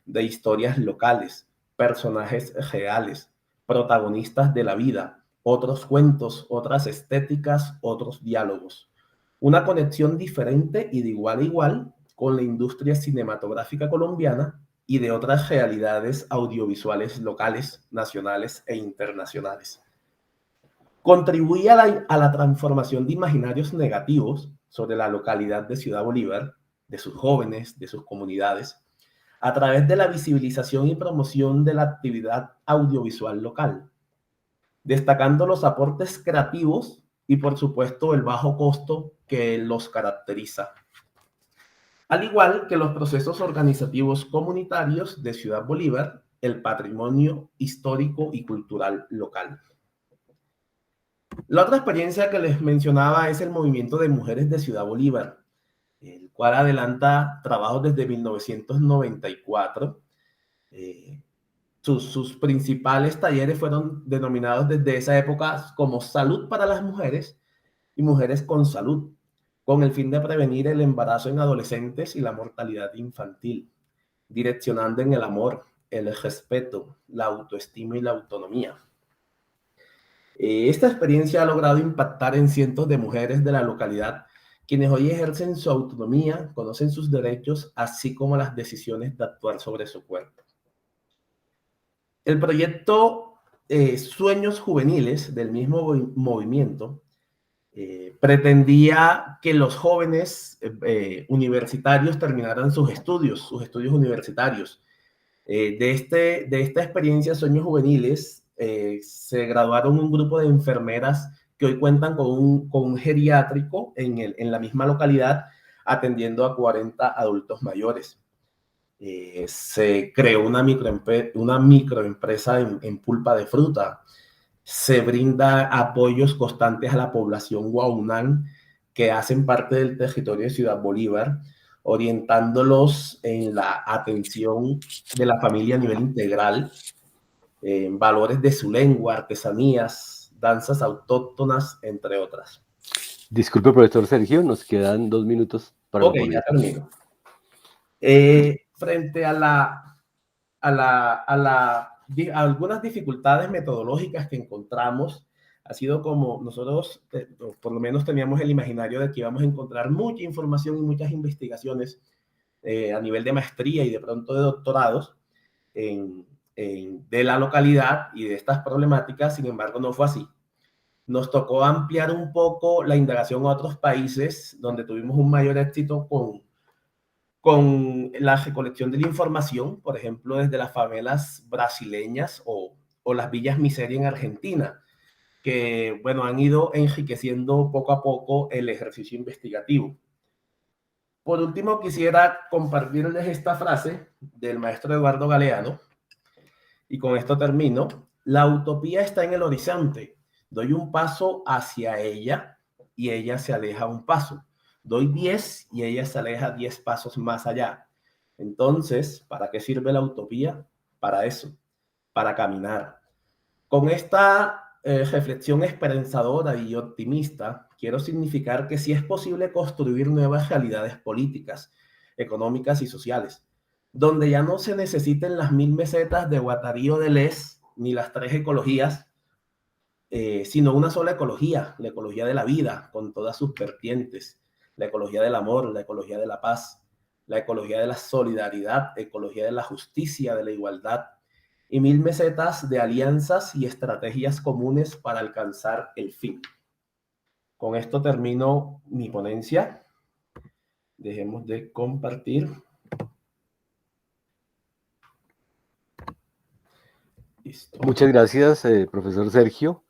de historias locales, personajes reales, protagonistas de la vida, otros cuentos, otras estéticas, otros diálogos. Una conexión diferente y de igual a igual con la industria cinematográfica colombiana y de otras realidades audiovisuales locales, nacionales e internacionales. Contribuye a la transformación de imaginarios negativos sobre la localidad de Ciudad Bolívar, de sus jóvenes, de sus comunidades, a través de la visibilización y promoción de la actividad audiovisual local, destacando los aportes creativos y, por supuesto, el bajo costo que los caracteriza, al igual que los procesos organizativos comunitarios de Ciudad Bolívar, el patrimonio histórico y cultural local. La otra experiencia que les mencionaba es el movimiento de mujeres de Ciudad Bolívar, el cual adelanta trabajos desde 1994. Sus principales talleres fueron denominados desde esa época como Salud para las Mujeres y Mujeres con Salud, con el fin de prevenir el embarazo en adolescentes y la mortalidad infantil, direccionando en el amor, el respeto, la autoestima y la autonomía. Esta experiencia ha logrado impactar en cientos de mujeres de la localidad, quienes hoy ejercen su autonomía, conocen sus derechos, así como las decisiones de actuar sobre su cuerpo. El proyecto Sueños Juveniles del mismo movimiento pretendía que los jóvenes universitarios terminaran sus estudios universitarios. De esta experiencia Sueños Juveniles se graduaron un grupo de enfermeras que hoy cuentan con un geriátrico en la misma localidad, atendiendo a 40 adultos mayores. Se creó una microempresa en pulpa de fruta. Se brinda apoyos constantes a la población guaunán que hacen parte del territorio de Ciudad Bolívar, orientándolos en la atención de la familia a nivel integral, en valores de su lengua, artesanías, danzas autóctonas, entre otras. Disculpe, profesor Sergio, nos quedan 2 minutos para Ok, ya termino. Frente a algunas dificultades metodológicas que encontramos, ha sido como nosotros, por lo menos teníamos el imaginario de que íbamos a encontrar mucha información y muchas investigaciones a nivel de maestría y de pronto de doctorados de la localidad y de estas problemáticas. Sin embargo, no fue así. Nos tocó ampliar un poco la indagación a otros países donde tuvimos un mayor éxito con la recolección de la información, por ejemplo, desde las favelas brasileñas o las villas miseria en Argentina, que, bueno, han ido enriqueciendo poco a poco el ejercicio investigativo. Por último, quisiera compartirles esta frase del maestro Eduardo Galeano, y con esto termino. La utopía está en el horizonte. Doy un paso hacia ella y ella se aleja un paso. Doy 10 y ella se aleja 10 pasos más allá. Entonces, ¿para qué sirve la utopía? Para eso, para caminar. Con esta reflexión esperanzadora y optimista, quiero significar que sí es posible construir nuevas realidades políticas, económicas y sociales, donde ya no se necesiten las 1000 mesetas de Guattari o Deleuze, ni las 3 ecologías, sino una sola ecología, la ecología de la vida, con todas sus vertientes, la ecología del amor, la ecología de la paz, la ecología de la solidaridad, ecología de la justicia, de la igualdad, y 1000 mesetas de alianzas y estrategias comunes para alcanzar el fin. Con esto termino mi ponencia. Dejemos de compartir. Listo. Muchas gracias, profesor Sergio.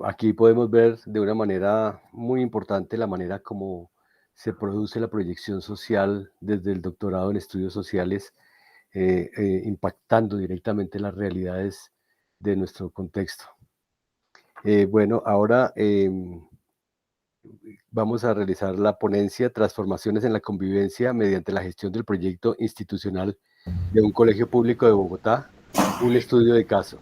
Aquí podemos ver de una manera muy importante la manera como se produce la proyección social desde el doctorado en estudios sociales, impactando directamente las realidades de nuestro contexto. Bueno, ahora vamos a realizar la ponencia Transformaciones en la convivencia mediante la gestión del proyecto institucional de un colegio público de Bogotá, un estudio de caso.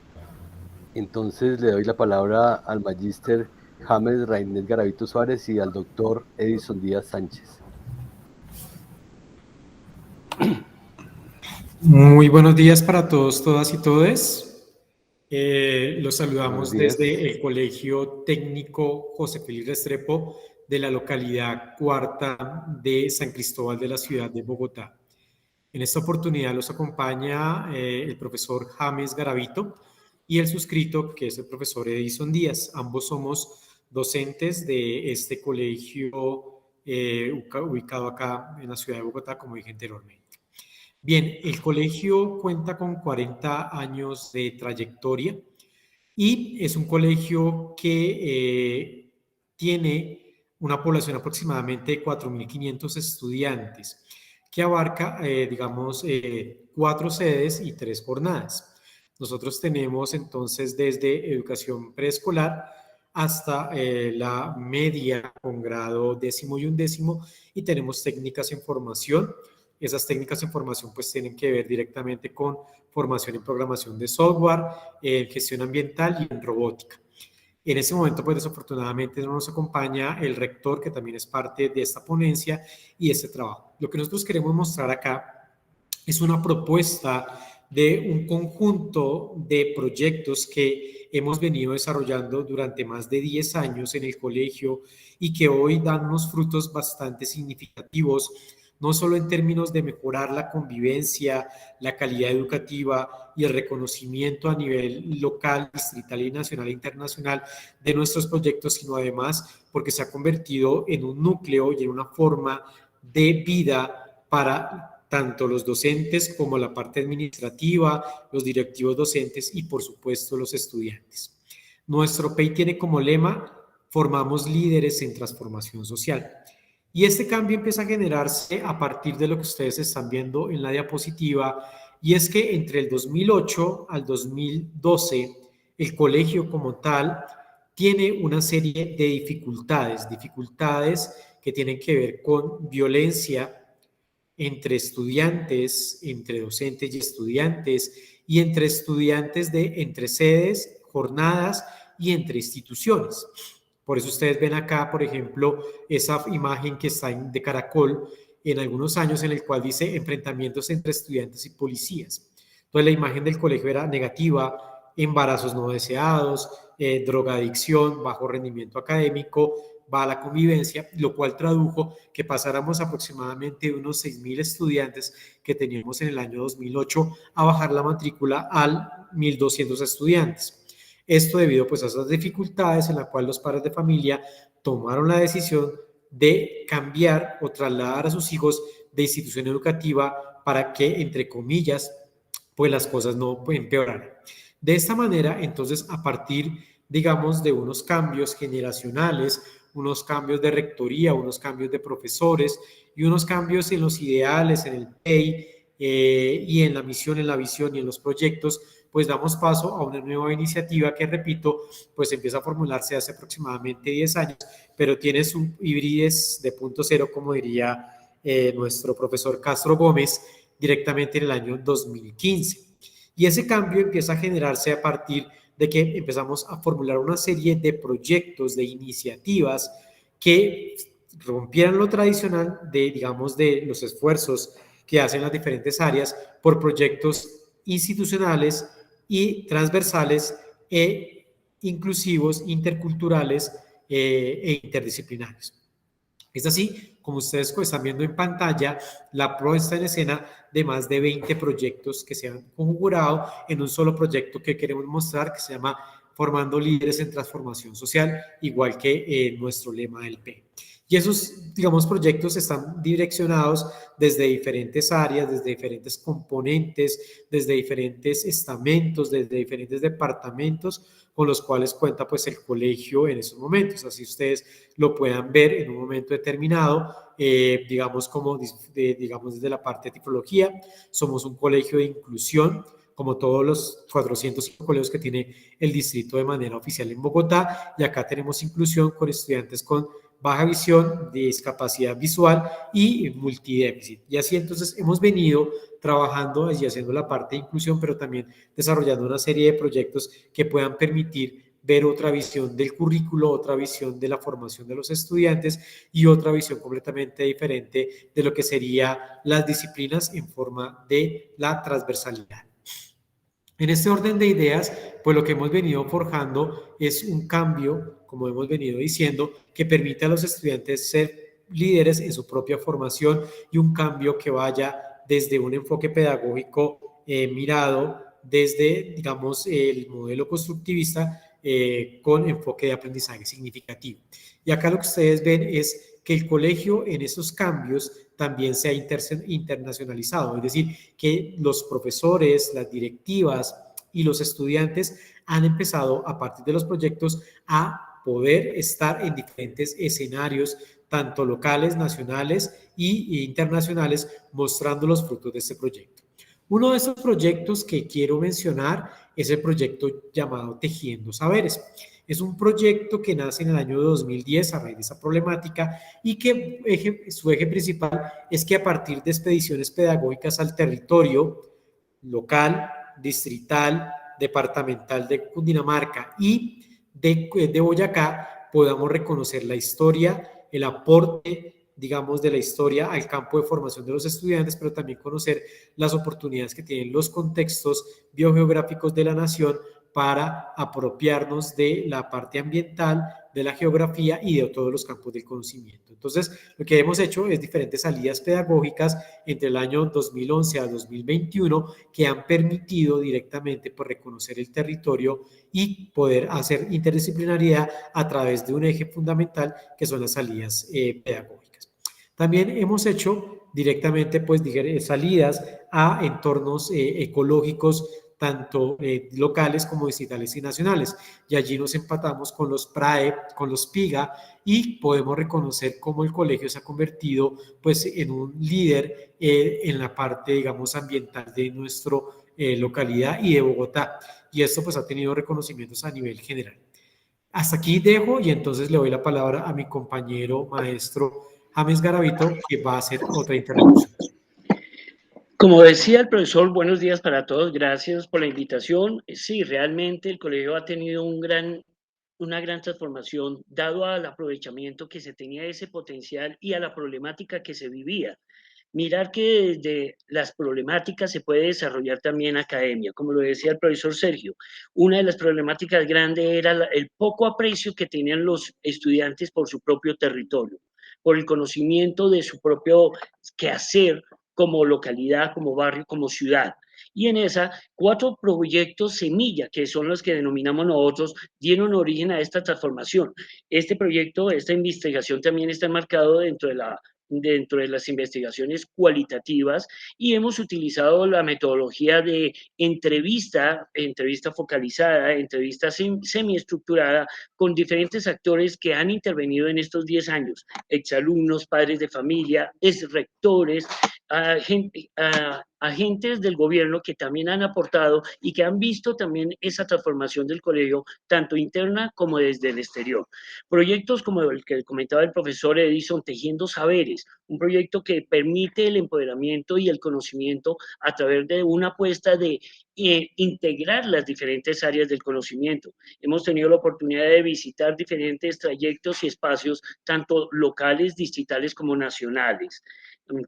Entonces le doy la palabra al magíster James Rainet Garavito Suárez y al doctor Edison Díaz Sánchez. Muy buenos días para todos, todas y todes. Los saludamos desde el Colegio Técnico José Félix Restrepo de la localidad Cuarta de San Cristóbal de la ciudad de Bogotá. En esta oportunidad los acompaña el profesor James Garavito y el suscrito, que es el profesor Edison Díaz. Ambos somos docentes de este colegio ubicado acá en la ciudad de Bogotá, como dije anteriormente. Bien, el colegio cuenta con 40 años de trayectoria y es un colegio que tiene una población aproximadamente de 4.500 estudiantes, que abarca, 4 sedes y 3 jornadas. Nosotros tenemos entonces desde educación preescolar hasta la media con grado 10º y 11º, y tenemos técnicas en formación. Esas técnicas en formación pues tienen que ver directamente con formación en programación de software, en gestión ambiental y en robótica. En este momento pues desafortunadamente no nos acompaña el rector, que también es parte de esta ponencia y este trabajo. Lo que nosotros queremos mostrar acá es una propuesta de un conjunto de proyectos que hemos venido desarrollando durante más de 10 años en el colegio y que hoy dan unos frutos bastante significativos, no solo en términos de mejorar la convivencia, la calidad educativa y el reconocimiento a nivel local, distrital y nacional e internacional de nuestros proyectos, sino además porque se ha convertido en un núcleo y en una forma de vida para tanto los docentes como la parte administrativa, los directivos docentes y, por supuesto, los estudiantes. Nuestro PEI tiene como lema: formamos líderes en transformación social. Y este cambio empieza a generarse a partir de lo que ustedes están viendo en la diapositiva, y es que entre el 2008 al 2012, el colegio como tal tiene una serie de dificultades que tienen que ver con violencia entre estudiantes, entre docentes y estudiantes, y entre estudiantes entre sedes, jornadas y entre instituciones. Por eso ustedes ven acá, por ejemplo, esa imagen que está de Caracol en algunos años, en el cual dice enfrentamientos entre estudiantes y policías. Entonces la imagen del colegio era negativa: embarazos no deseados, drogadicción, bajo rendimiento académico, mala convivencia, lo cual tradujo que pasáramos aproximadamente de unos 6.000 estudiantes que teníamos en el año 2008 a bajar la matrícula a 1.200 estudiantes. Esto debido pues a esas dificultades en las cuales los padres de familia tomaron la decisión de cambiar o trasladar a sus hijos de institución educativa para que, entre comillas, pues las cosas no empeoraran. De esta manera, entonces, a partir, digamos, de unos cambios generacionales, unos cambios de rectoría, unos cambios de profesores y unos cambios en los ideales, en el PEI y en la misión, en la visión y en los proyectos, pues damos paso a una nueva iniciativa que, repito, pues empieza a formularse hace aproximadamente 10 años, pero tiene su hibridez de punto cero, como diría nuestro profesor Castro Gómez, directamente en el año 2015. Y ese cambio empieza a generarse a partir de que empezamos a formular una serie de proyectos, de iniciativas que rompieran lo tradicional de, digamos, de los esfuerzos que hacen las diferentes áreas por proyectos institucionales y transversales e inclusivos, interculturales e interdisciplinarios. Es así, como ustedes están viendo en pantalla, la puesta en escena de más de 20 proyectos que se han configurado en un solo proyecto que queremos mostrar, que se llama Formando Líderes en Transformación Social, igual que nuestro lema del P. Y esos, digamos, proyectos están direccionados desde diferentes áreas, desde diferentes componentes, desde diferentes estamentos, desde diferentes departamentos con los cuales cuenta pues el colegio en esos momentos. Así ustedes lo puedan ver en un momento determinado, digamos, digamos desde la parte de tipología. Somos un colegio de inclusión, como todos los 405 colegios que tiene el distrito de manera oficial en Bogotá, y acá tenemos inclusión con estudiantes con baja visión, discapacidad visual y multidéficit. Y así entonces hemos venido trabajando y haciendo la parte de inclusión, pero también desarrollando una serie de proyectos que puedan permitir ver otra visión del currículo, otra visión de la formación de los estudiantes y otra visión completamente diferente de lo que serían las disciplinas en forma de la transversalidad. En este orden de ideas, pues lo que hemos venido forjando es un cambio, como hemos venido diciendo, que permite a los estudiantes ser líderes en su propia formación y un cambio que vaya desde un enfoque pedagógico mirado desde, digamos, el modelo constructivista con enfoque de aprendizaje significativo. Y acá lo que ustedes ven es que el colegio en esos cambios también se ha internacionalizado, es decir, que los profesores, las directivas y los estudiantes han empezado a partir de los proyectos a poder estar en diferentes escenarios, tanto locales, nacionales e internacionales, mostrando los frutos de este proyecto. Uno de esos proyectos que quiero mencionar es el proyecto llamado Tejiendo Saberes. Es un proyecto que nace en el año 2010 a raíz de esa problemática y que su eje principal es que a partir de expediciones pedagógicas al territorio local, distrital, departamental de Cundinamarca y de Boyacá podamos reconocer la historia, el aporte, digamos, de la historia al campo de formación de los estudiantes, pero también conocer las oportunidades que tienen los contextos biogeográficos de la nación para apropiarnos de la parte ambiental, de la geografía y de todos los campos del conocimiento. Entonces, lo que hemos hecho es diferentes salidas pedagógicas entre el año 2011 a 2021 que han permitido directamente pues, reconocer el territorio y poder hacer interdisciplinariedad a través de un eje fundamental que son las salidas pedagógicas. También hemos hecho directamente pues, salidas a entornos ecológicos tanto locales como distritales y nacionales. Y allí nos empatamos con los PRAE, con los PIGA, y podemos reconocer cómo el colegio se ha convertido pues, en un líder en la parte, digamos, ambiental de nuestra localidad y de Bogotá. Y esto pues, ha tenido reconocimientos a nivel general. Hasta aquí dejo y entonces le doy la palabra a mi compañero maestro James Garavito, que va a hacer otra intervención. Como decía el profesor, buenos días para todos, gracias por la invitación. Sí, realmente el colegio ha tenido una gran transformación dado al aprovechamiento que se tenía de ese potencial y a la problemática que se vivía. Mirar que desde las problemáticas se puede desarrollar también academia, como lo decía el profesor Sergio. Una de las problemáticas grandes era el poco aprecio que tenían los estudiantes por su propio territorio, por el conocimiento de su propio quehacer como localidad, como barrio, como ciudad. Y en esa, 4 proyectos semilla, que son los que denominamos nosotros, dieron origen a esta transformación. Este proyecto, esta investigación también está enmarcado dentro de las investigaciones cualitativas y hemos utilizado la metodología de entrevista focalizada, entrevista semiestructurada con diferentes actores que han intervenido en estos 10 años, exalumnos, padres de familia, rectores, agentes del gobierno que también han aportado y que han visto también esa transformación del colegio, tanto interna como desde el exterior. Proyectos como el que comentaba el profesor Edison, Tejiendo Saberes, un proyecto que permite el empoderamiento y el conocimiento a través de una apuesta de integrar las diferentes áreas del conocimiento. Hemos tenido la oportunidad de visitar diferentes trayectos y espacios, tanto locales, distritales como nacionales.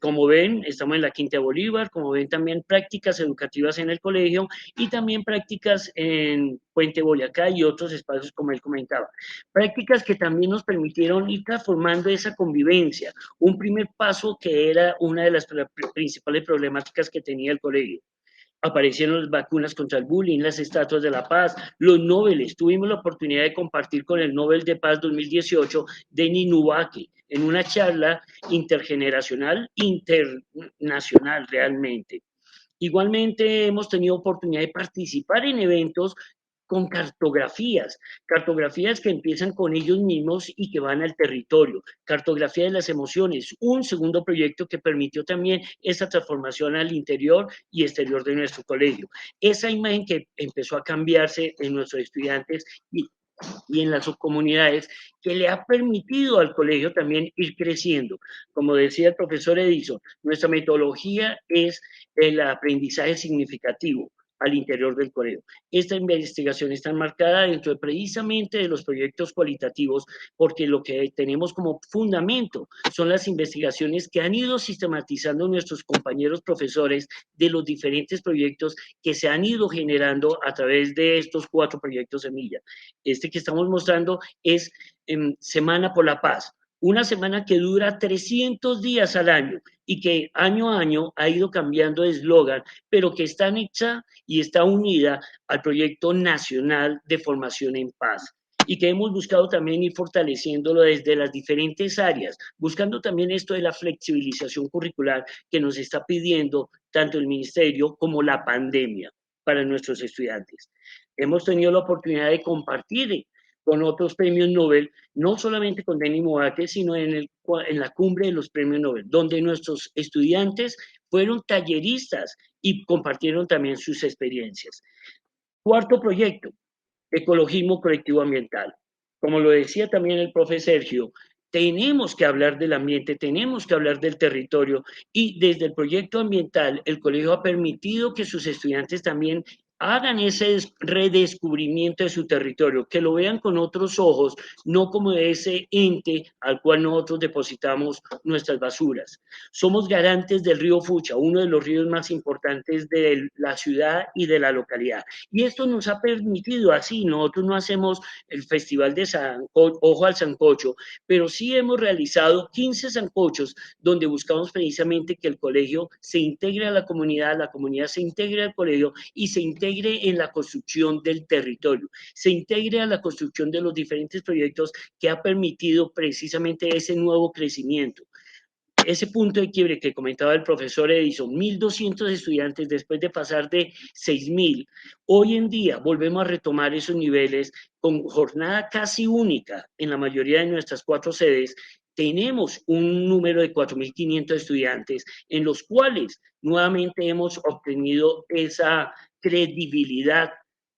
Como ven, estamos en la Quinta de Bolívar, como ven también prácticas educativas en el colegio y también prácticas en Puente Boyacá y otros espacios como él comentaba. Prácticas que también nos permitieron ir transformando esa convivencia, un primer paso que era una de las principales problemáticas que tenía el colegio. Aparecieron las vacunas contra el bullying, las estatuas de la paz, los Nobeles. Tuvimos la oportunidad de compartir con el Nobel de Paz 2018, Denis Nubake, en una charla intergeneracional, internacional realmente. Igualmente hemos tenido oportunidad de participar en eventos con cartografías que empiezan con ellos mismos y que van al territorio, cartografía de las emociones, un segundo proyecto que permitió también esa transformación al interior y exterior de nuestro colegio. Esa imagen que empezó a cambiarse en nuestros estudiantes y en las subcomunidades, que le ha permitido al colegio también ir creciendo. Como decía el profesor Edison, nuestra metodología es el aprendizaje significativo al interior del colegio. Esta investigación está enmarcada dentro precisamente de los proyectos cualitativos, porque lo que tenemos como fundamento son las investigaciones que han ido sistematizando nuestros compañeros profesores de los diferentes proyectos que se han ido generando a través de estos 4 proyectos semilla. Este que estamos mostrando es Semana por la Paz, una semana que dura 300 días al año y que año a año ha ido cambiando de eslogan, pero que está hecha y está unida al proyecto nacional de formación en paz y que hemos buscado también ir fortaleciéndolo desde las diferentes áreas, buscando también esto de la flexibilización curricular que nos está pidiendo tanto el ministerio como la pandemia para nuestros estudiantes. Hemos tenido la oportunidad de compartir con otros premios Nobel, no solamente con Denis Nubake, sino en la cumbre de los premios Nobel, donde nuestros estudiantes fueron talleristas y compartieron también sus experiencias. Cuarto proyecto, ecologismo colectivo ambiental. Como lo decía también el profe Sergio, tenemos que hablar del ambiente, tenemos que hablar del territorio y desde el proyecto ambiental el colegio ha permitido que sus estudiantes también hagan ese redescubrimiento de su territorio, que lo vean con otros ojos, no como ese ente al cual nosotros depositamos nuestras basuras. Somos garantes del río Fucha, uno de los ríos más importantes de la ciudad y de la localidad. Y esto nos ha permitido así, nosotros no hacemos el festival de Ojo al Sancocho, pero sí hemos realizado 15 sancochos donde buscamos precisamente que el colegio se integre a la comunidad se integre al colegio y se integre en la construcción del territorio, se integre a la construcción de los diferentes proyectos que ha permitido precisamente ese nuevo crecimiento. Ese punto de quiebre que comentaba el profesor Edison, 1.200 estudiantes después de pasar de 6.000, hoy en día volvemos a retomar esos niveles con jornada casi única en la mayoría de nuestras 4 sedes. Tenemos un número de 4.500 estudiantes en los cuales nuevamente hemos obtenido esa credibilidad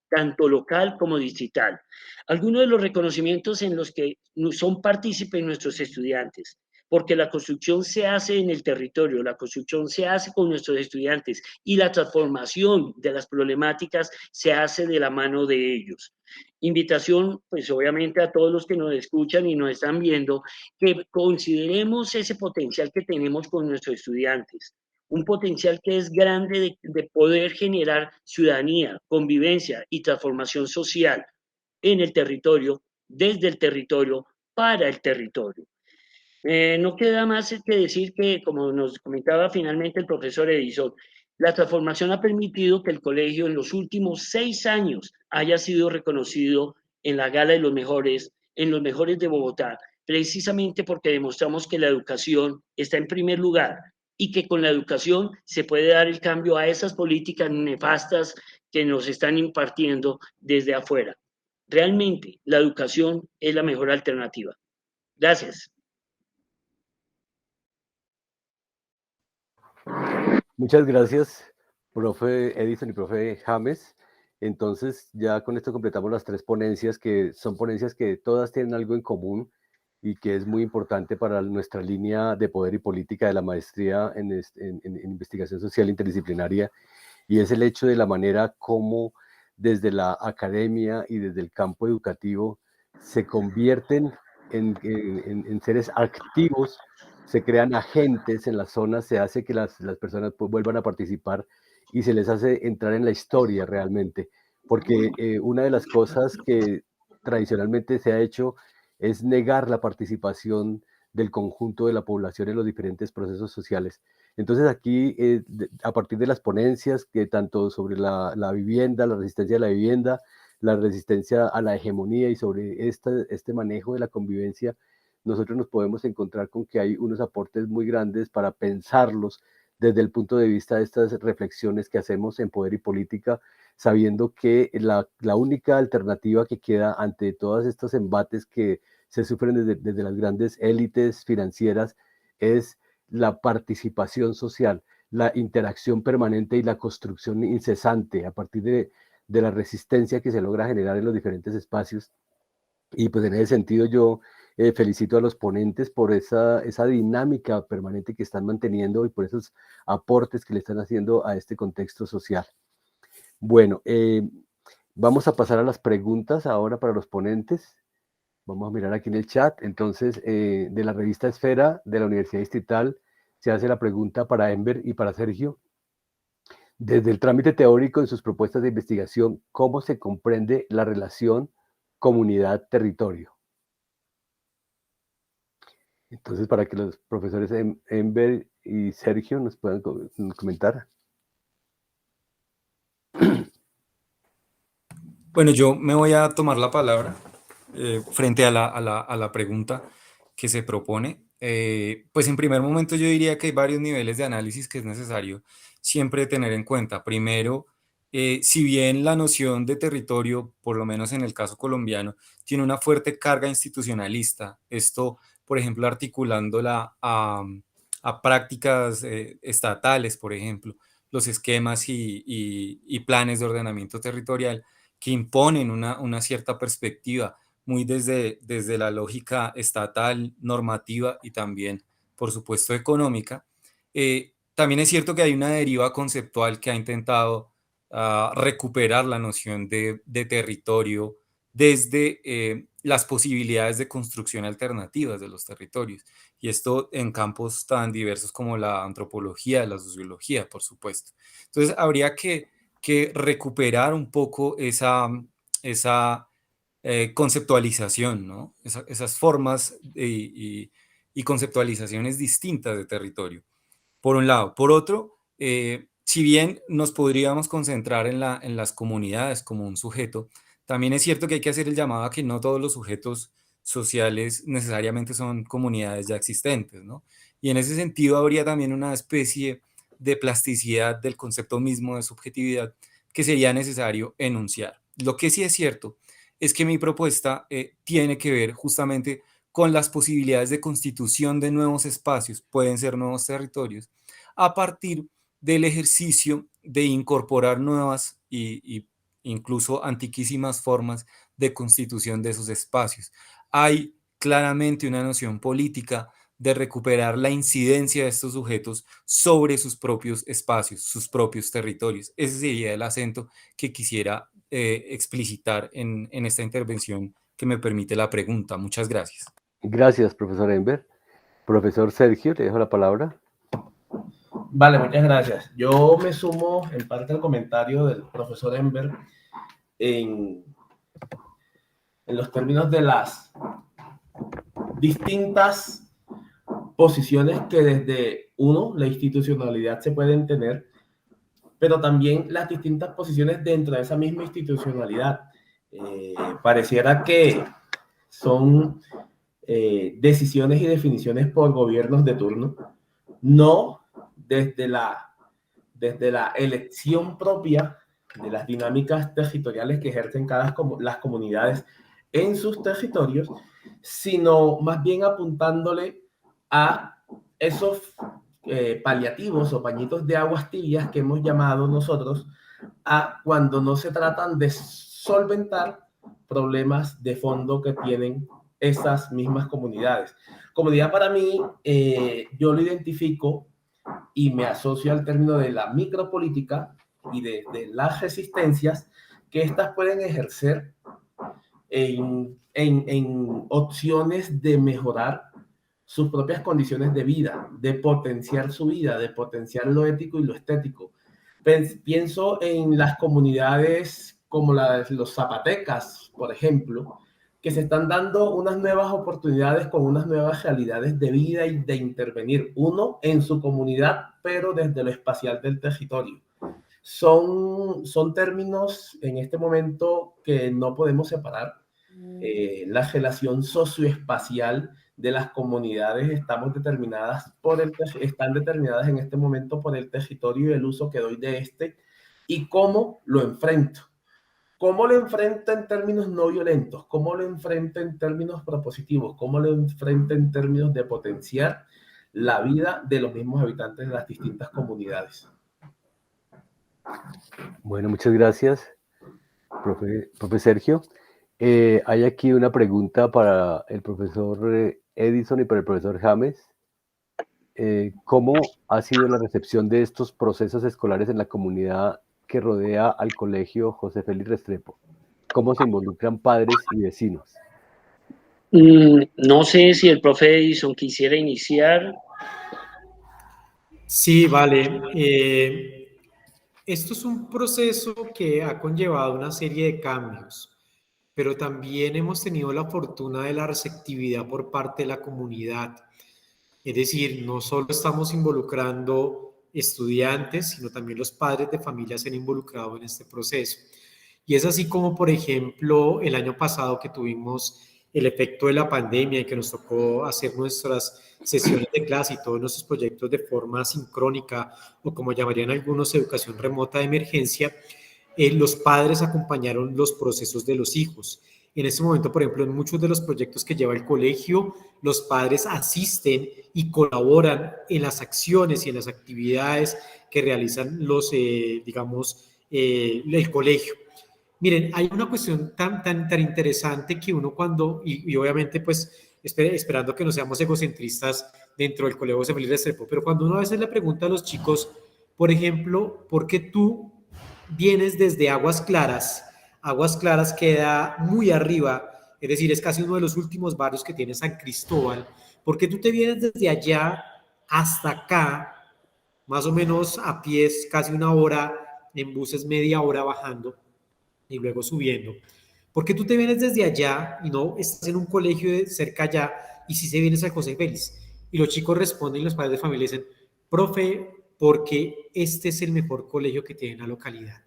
tanto local como distrital. Algunos de los reconocimientos en los que son partícipes nuestros estudiantes, porque la construcción se hace en el territorio, la construcción se hace con nuestros estudiantes y la transformación de las problemáticas se hace de la mano de ellos. Invitación, pues obviamente a todos los que nos escuchan y nos están viendo, que consideremos ese potencial que tenemos con nuestros estudiantes, un potencial que es grande de poder generar ciudadanía, convivencia y transformación social en el territorio, desde el territorio, para el territorio. No queda más que decir que, como nos comentaba finalmente el profesor Edison, la transformación ha permitido que el colegio en los últimos 6 años haya sido reconocido en la Gala de los Mejores, en los Mejores de Bogotá, precisamente porque demostramos que la educación está en primer lugar y que con la educación se puede dar el cambio a esas políticas nefastas que nos están impartiendo desde afuera. Realmente, la educación es la mejor alternativa. Gracias. Muchas gracias, profe Edison y profe James. Entonces, ya con esto completamos las 3 ponencias, que son ponencias que todas tienen algo en común y que es muy importante para nuestra línea de poder y política de la maestría en investigación social interdisciplinaria, y es el hecho de la manera como desde la academia y desde el campo educativo se convierten en seres activos, se crean agentes en las zonas, se hace que las personas vuelvan a participar y se les hace entrar en la historia realmente, porque una de las cosas que tradicionalmente se ha hecho es negar la participación del conjunto de la población en los diferentes procesos sociales. Entonces aquí, a partir de las ponencias, que tanto sobre la vivienda, la resistencia a la vivienda, la resistencia a la hegemonía y sobre este manejo de la convivencia, nosotros nos podemos encontrar con que hay unos aportes muy grandes para pensarlos desde el punto de vista de estas reflexiones que hacemos en Poder y Política, sabiendo que la única alternativa que queda ante todos estos embates que se sufren desde las grandes élites financieras es la participación social, la interacción permanente y la construcción incesante a partir de la resistencia que se logra generar en los diferentes espacios. Y pues en ese sentido yo felicito a los ponentes por esa dinámica permanente que están manteniendo y por esos aportes que le están haciendo a este contexto social. Bueno, vamos a pasar a las preguntas ahora para los ponentes. Vamos a mirar aquí en el chat. Entonces, de la revista Esfera de la Universidad Distrital se hace la pregunta para Enver y para Sergio. Desde el trámite teórico en sus propuestas de investigación, ¿cómo se comprende la relación comunidad-territorio? Entonces, para que los profesores Enver y Sergio nos puedan comentar. Bueno, yo me voy a tomar la palabra frente a la pregunta que se propone. Pues en primer momento yo diría que hay varios niveles de análisis que es necesario siempre tener en cuenta. Primero, si bien la noción de territorio, por lo menos en el caso colombiano, tiene una fuerte carga institucionalista, esto, por ejemplo, articulándola a prácticas estatales, por ejemplo, los esquemas y planes de ordenamiento territorial, que imponen una cierta perspectiva, muy desde la lógica estatal, normativa y también, por supuesto, económica. También es cierto que hay una deriva conceptual que ha intentado recuperar la noción de territorio desde las posibilidades de construcción alternativas de los territorios. Y esto en campos tan diversos como la antropología, la sociología, por supuesto. Entonces, habría que recuperar un poco esa conceptualización, ¿no? Esas formas y conceptualizaciones distintas de territorio, por un lado. Por otro, si bien nos podríamos concentrar en las comunidades como un sujeto, también es cierto que hay que hacer el llamado a que no todos los sujetos sociales necesariamente son comunidades ya existentes, ¿no? Y en ese sentido habría también una especie de plasticidad del concepto mismo de subjetividad que sería necesario enunciar. Lo que sí es cierto es que mi propuesta tiene que ver justamente con las posibilidades de constitución de nuevos espacios, pueden ser nuevos territorios, a partir del ejercicio de incorporar nuevas y incluso antiquísimas formas de constitución de esos espacios. Hay claramente una noción política de recuperar la incidencia de estos sujetos sobre sus propios espacios, sus propios territorios. Ese sería el acento que quisiera explicitar en esta intervención que me permite la pregunta. Muchas gracias. Gracias, profesor Enver. Profesor Sergio, le dejo la palabra. Vale, muchas gracias. Yo me sumo en parte al comentario del profesor Enver en los términos de las distintas posiciones que desde la institucionalidad se pueden tener, pero también las distintas posiciones dentro de esa misma institucionalidad. Pareciera que son decisiones y definiciones por gobiernos de turno, no desde la elección propia de las dinámicas territoriales que ejercen las comunidades en sus territorios, sino más bien apuntándole a esos paliativos o pañitos de aguas tibias que hemos llamado nosotros a cuando no se tratan de solventar problemas de fondo que tienen esas mismas comunidades. Comunidad para mí, yo lo identifico y me asocio al término de la micropolítica y de las resistencias que éstas pueden ejercer en opciones de mejorar sus propias condiciones de vida, de potenciar su vida, de potenciar lo ético y lo estético. Pienso en las comunidades como los zapatecas, por ejemplo, que se están dando unas nuevas oportunidades con unas nuevas realidades de vida y de intervenir, uno en su comunidad, pero desde lo espacial del territorio. Son términos en este momento que no podemos separar. La relación socioespacial de las comunidades están determinadas en este momento por el territorio y el uso que doy de este y cómo lo enfrento. ¿Cómo lo enfrento en términos no violentos? ¿Cómo lo enfrento en términos propositivos? ¿Cómo lo enfrento en términos de potenciar la vida de los mismos habitantes de las distintas comunidades? Bueno, muchas gracias, profe Sergio. Hay aquí una pregunta para el profesor Edison y para el profesor James. ¿Cómo ha sido la recepción de estos procesos escolares en la comunidad que rodea al colegio José Félix Restrepo? ¿Cómo se involucran padres y vecinos? No sé si el profe Edison quisiera iniciar. Sí, vale. Esto es un proceso que ha conllevado una serie de cambios, pero también hemos tenido la fortuna de la receptividad por parte de la comunidad. Es decir, no solo estamos involucrando estudiantes, sino también los padres de familia se han involucrado en este proceso. Y es así como, por ejemplo, el año pasado que tuvimos el efecto de la pandemia y que nos tocó hacer nuestras sesiones de clase y todos nuestros proyectos de forma sincrónica o como llamarían algunos, educación remota de emergencia, los padres acompañaron los procesos de los hijos. En este momento, por ejemplo, en muchos de los proyectos que lleva el colegio, los padres asisten y colaboran en las acciones y en las actividades que realizan el colegio. Miren, hay una cuestión tan interesante que uno cuando, y obviamente pues esperando que no seamos egocentristas dentro del colegio José Félix Restrepo, pero cuando uno a veces le pregunta a los chicos, por ejemplo, ¿por qué tú vienes desde Aguas Claras? Aguas Claras queda muy arriba, es decir, es casi uno de los últimos barrios que tiene San Cristóbal. ¿Por qué tú te vienes desde allá hasta acá, más o menos a pies, casi una hora, en buses media hora bajando y luego subiendo? ¿Por qué tú te vienes desde allá y no estás en un colegio cerca allá y si se vienes a José Félix? Y los chicos responden y los padres de familia dicen, profe, porque este es el mejor colegio que tiene la localidad.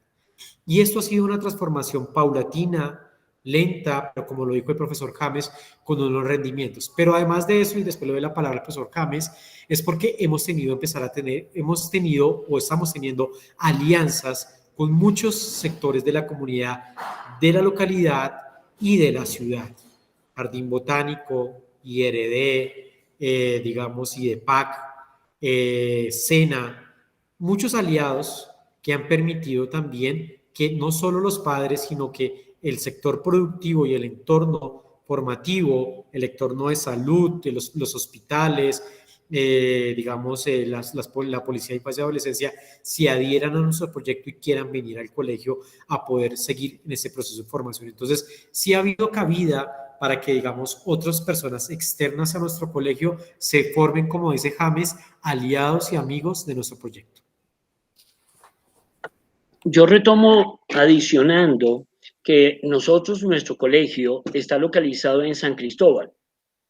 Y esto ha sido una transformación paulatina, lenta, pero como lo dijo el profesor James, con unos rendimientos. Pero además de eso, y después le doy la palabra al profesor James, es porque hemos tenido o estamos teniendo alianzas con muchos sectores de la comunidad, de la localidad y de la ciudad. Jardín Botánico, IRD, IDEPAC, SENA, muchos aliados que han permitido también que no solo los padres, sino que el sector productivo y el entorno formativo, el entorno de salud, de los hospitales, la policía de infancia y adolescencia, se adhieran a nuestro proyecto y quieran venir al colegio a poder seguir en ese proceso de formación. Entonces, sí ha habido cabida para que, otras personas externas a nuestro colegio se formen, como dice James, aliados y amigos de nuestro proyecto. Yo retomo adicionando que nuestro colegio está localizado en San Cristóbal.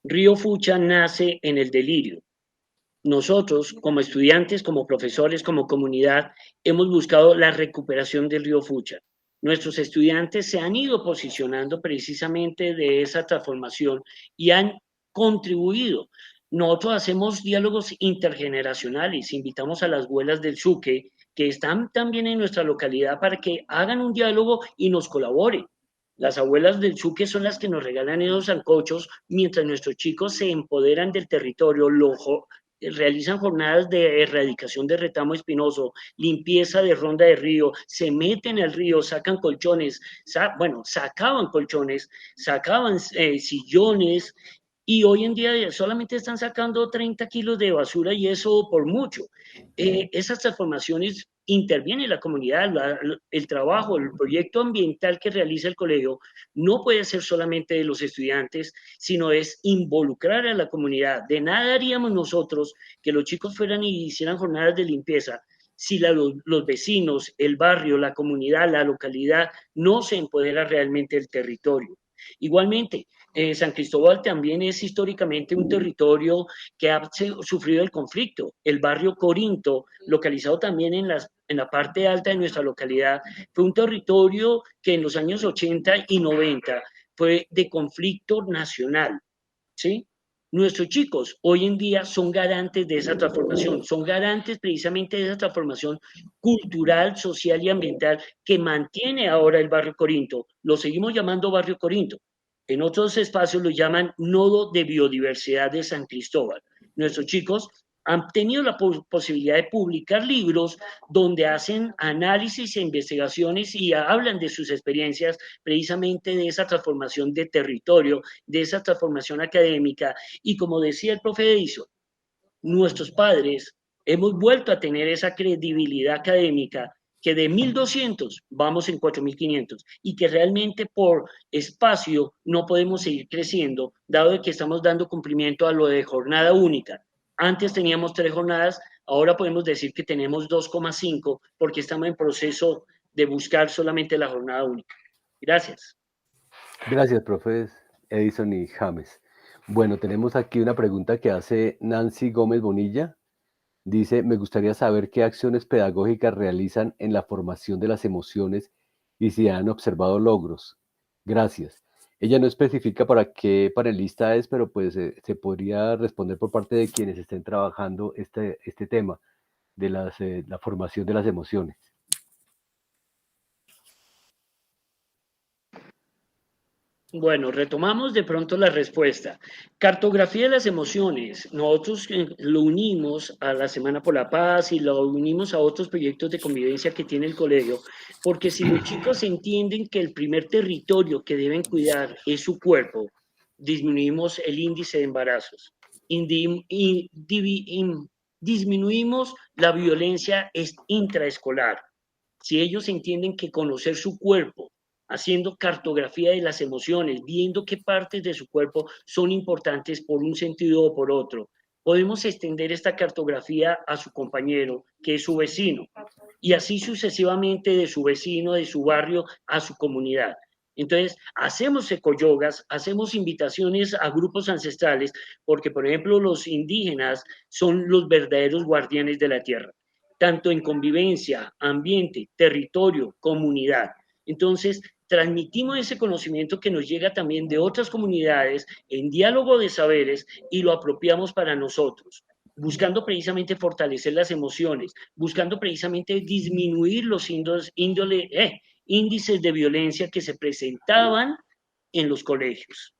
Río Fucha nace en el delirio. Nosotros, como estudiantes, como profesores, como comunidad, hemos buscado la recuperación del Río Fucha. Nuestros estudiantes se han ido posicionando precisamente de esa transformación y han contribuido. Nosotros hacemos diálogos intergeneracionales, invitamos a las abuelas del Suque, que están también en nuestra localidad, para que hagan un diálogo y nos colaboren. Las abuelas del Suque son las que nos regalan esos sancochos, mientras nuestros chicos se empoderan del territorio, realizan jornadas de erradicación de retamo espinoso, limpieza de ronda de río, se meten al río, sacan colchones, sacaban colchones, sacaban sillones, y hoy en día solamente están sacando 30 kilos de basura y eso por mucho. Esas transformaciones interviene la comunidad, el trabajo, el proyecto ambiental que realiza el colegio no puede ser solamente de los estudiantes, sino es involucrar a la comunidad. De nada haríamos nosotros que los chicos fueran y hicieran jornadas de limpieza si los vecinos, el barrio, la comunidad, la localidad no se empodera realmente del territorio. Igualmente, San Cristóbal también es históricamente un territorio que ha sufrido el conflicto. El barrio Corinto, localizado también en la parte alta de nuestra localidad, fue un territorio que en los años 80 y 90 fue de conflicto nacional, ¿sí? Nuestros chicos hoy en día son garantes de esa transformación, son garantes precisamente de esa transformación cultural, social y ambiental que mantiene ahora el barrio Corinto. Lo seguimos llamando barrio Corinto. En otros espacios lo llaman nodo de biodiversidad de San Cristóbal. Nuestros chicos han tenido la posibilidad de publicar libros donde hacen análisis e investigaciones y hablan de sus experiencias precisamente de esa transformación de territorio, de esa transformación académica. Y como decía el profe Edison, nuestros padres hemos vuelto a tener esa credibilidad académica que de 1.200 vamos en 4.500 y que realmente por espacio no podemos seguir creciendo, dado que estamos dando cumplimiento a lo de jornada única. Antes teníamos 3 jornadas, ahora podemos decir que tenemos 2,5 porque estamos en proceso de buscar solamente la jornada única. Gracias. Gracias, profes Edison y James. Bueno, tenemos aquí una pregunta que hace Nancy Gómez Bonilla. Dice, me gustaría saber qué acciones pedagógicas realizan en la formación de las emociones y si han observado logros. Gracias. Ella no especifica para qué panelista es, pero pues se podría responder por parte de quienes estén trabajando este tema de la formación de las emociones. Bueno, retomamos de pronto la respuesta. Cartografía de las emociones. Nosotros lo unimos a la Semana por la Paz y lo unimos a otros proyectos de convivencia que tiene el colegio, porque si los chicos entienden que el primer territorio que deben cuidar es su cuerpo, disminuimos el índice de embarazos, disminuimos la violencia intraescolar. Si ellos entienden que conocer su cuerpo, haciendo cartografía de las emociones, viendo qué partes de su cuerpo son importantes por un sentido o por otro, podemos extender esta cartografía a su compañero, que es su vecino, y así sucesivamente de su vecino, de su barrio, a su comunidad. Entonces, hacemos ecoyogas, hacemos invitaciones a grupos ancestrales, porque, por ejemplo, los indígenas son los verdaderos guardianes de la tierra, tanto en convivencia, ambiente, territorio, comunidad. Entonces, transmitimos ese conocimiento que nos llega también de otras comunidades en diálogo de saberes y lo apropiamos para nosotros, buscando precisamente fortalecer las emociones, buscando precisamente disminuir los índices de violencia que se presentaban en los colegios.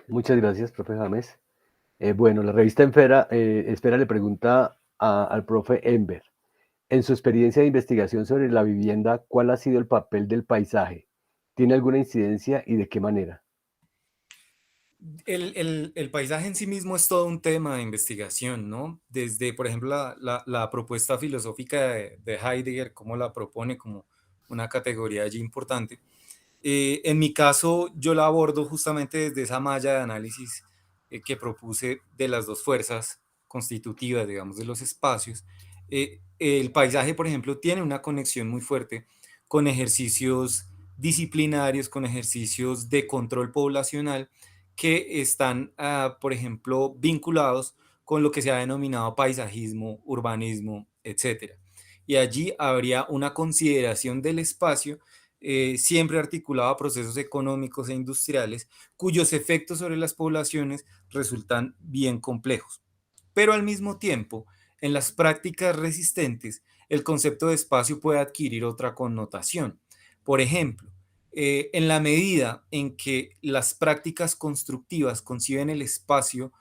Muchas gracias, profe James. Bueno, la revista Esfera le pregunta al profe Enver. En su experiencia de investigación sobre la vivienda, ¿cuál ha sido el papel del paisaje? ¿Tiene alguna incidencia y de qué manera? El paisaje en sí mismo es todo un tema de investigación, ¿no? Desde, por ejemplo, la propuesta filosófica de Heidegger, cómo la propone como una categoría allí importante. En mi caso, yo la abordo justamente desde esa malla de análisis que propuse de las dos fuerzas constitutivas, digamos, de los espacios. El paisaje, por ejemplo, tiene una conexión muy fuerte con ejercicios disciplinarios, con ejercicios de control poblacional que están, por ejemplo, vinculados con lo que se ha denominado paisajismo, urbanismo, etc. Y allí habría una consideración del espacio siempre articulado a procesos económicos e industriales cuyos efectos sobre las poblaciones resultan bien complejos. Pero al mismo tiempo, en las prácticas resistentes, el concepto de espacio puede adquirir otra connotación. Por ejemplo, en la medida en que las prácticas constructivas conciben el espacio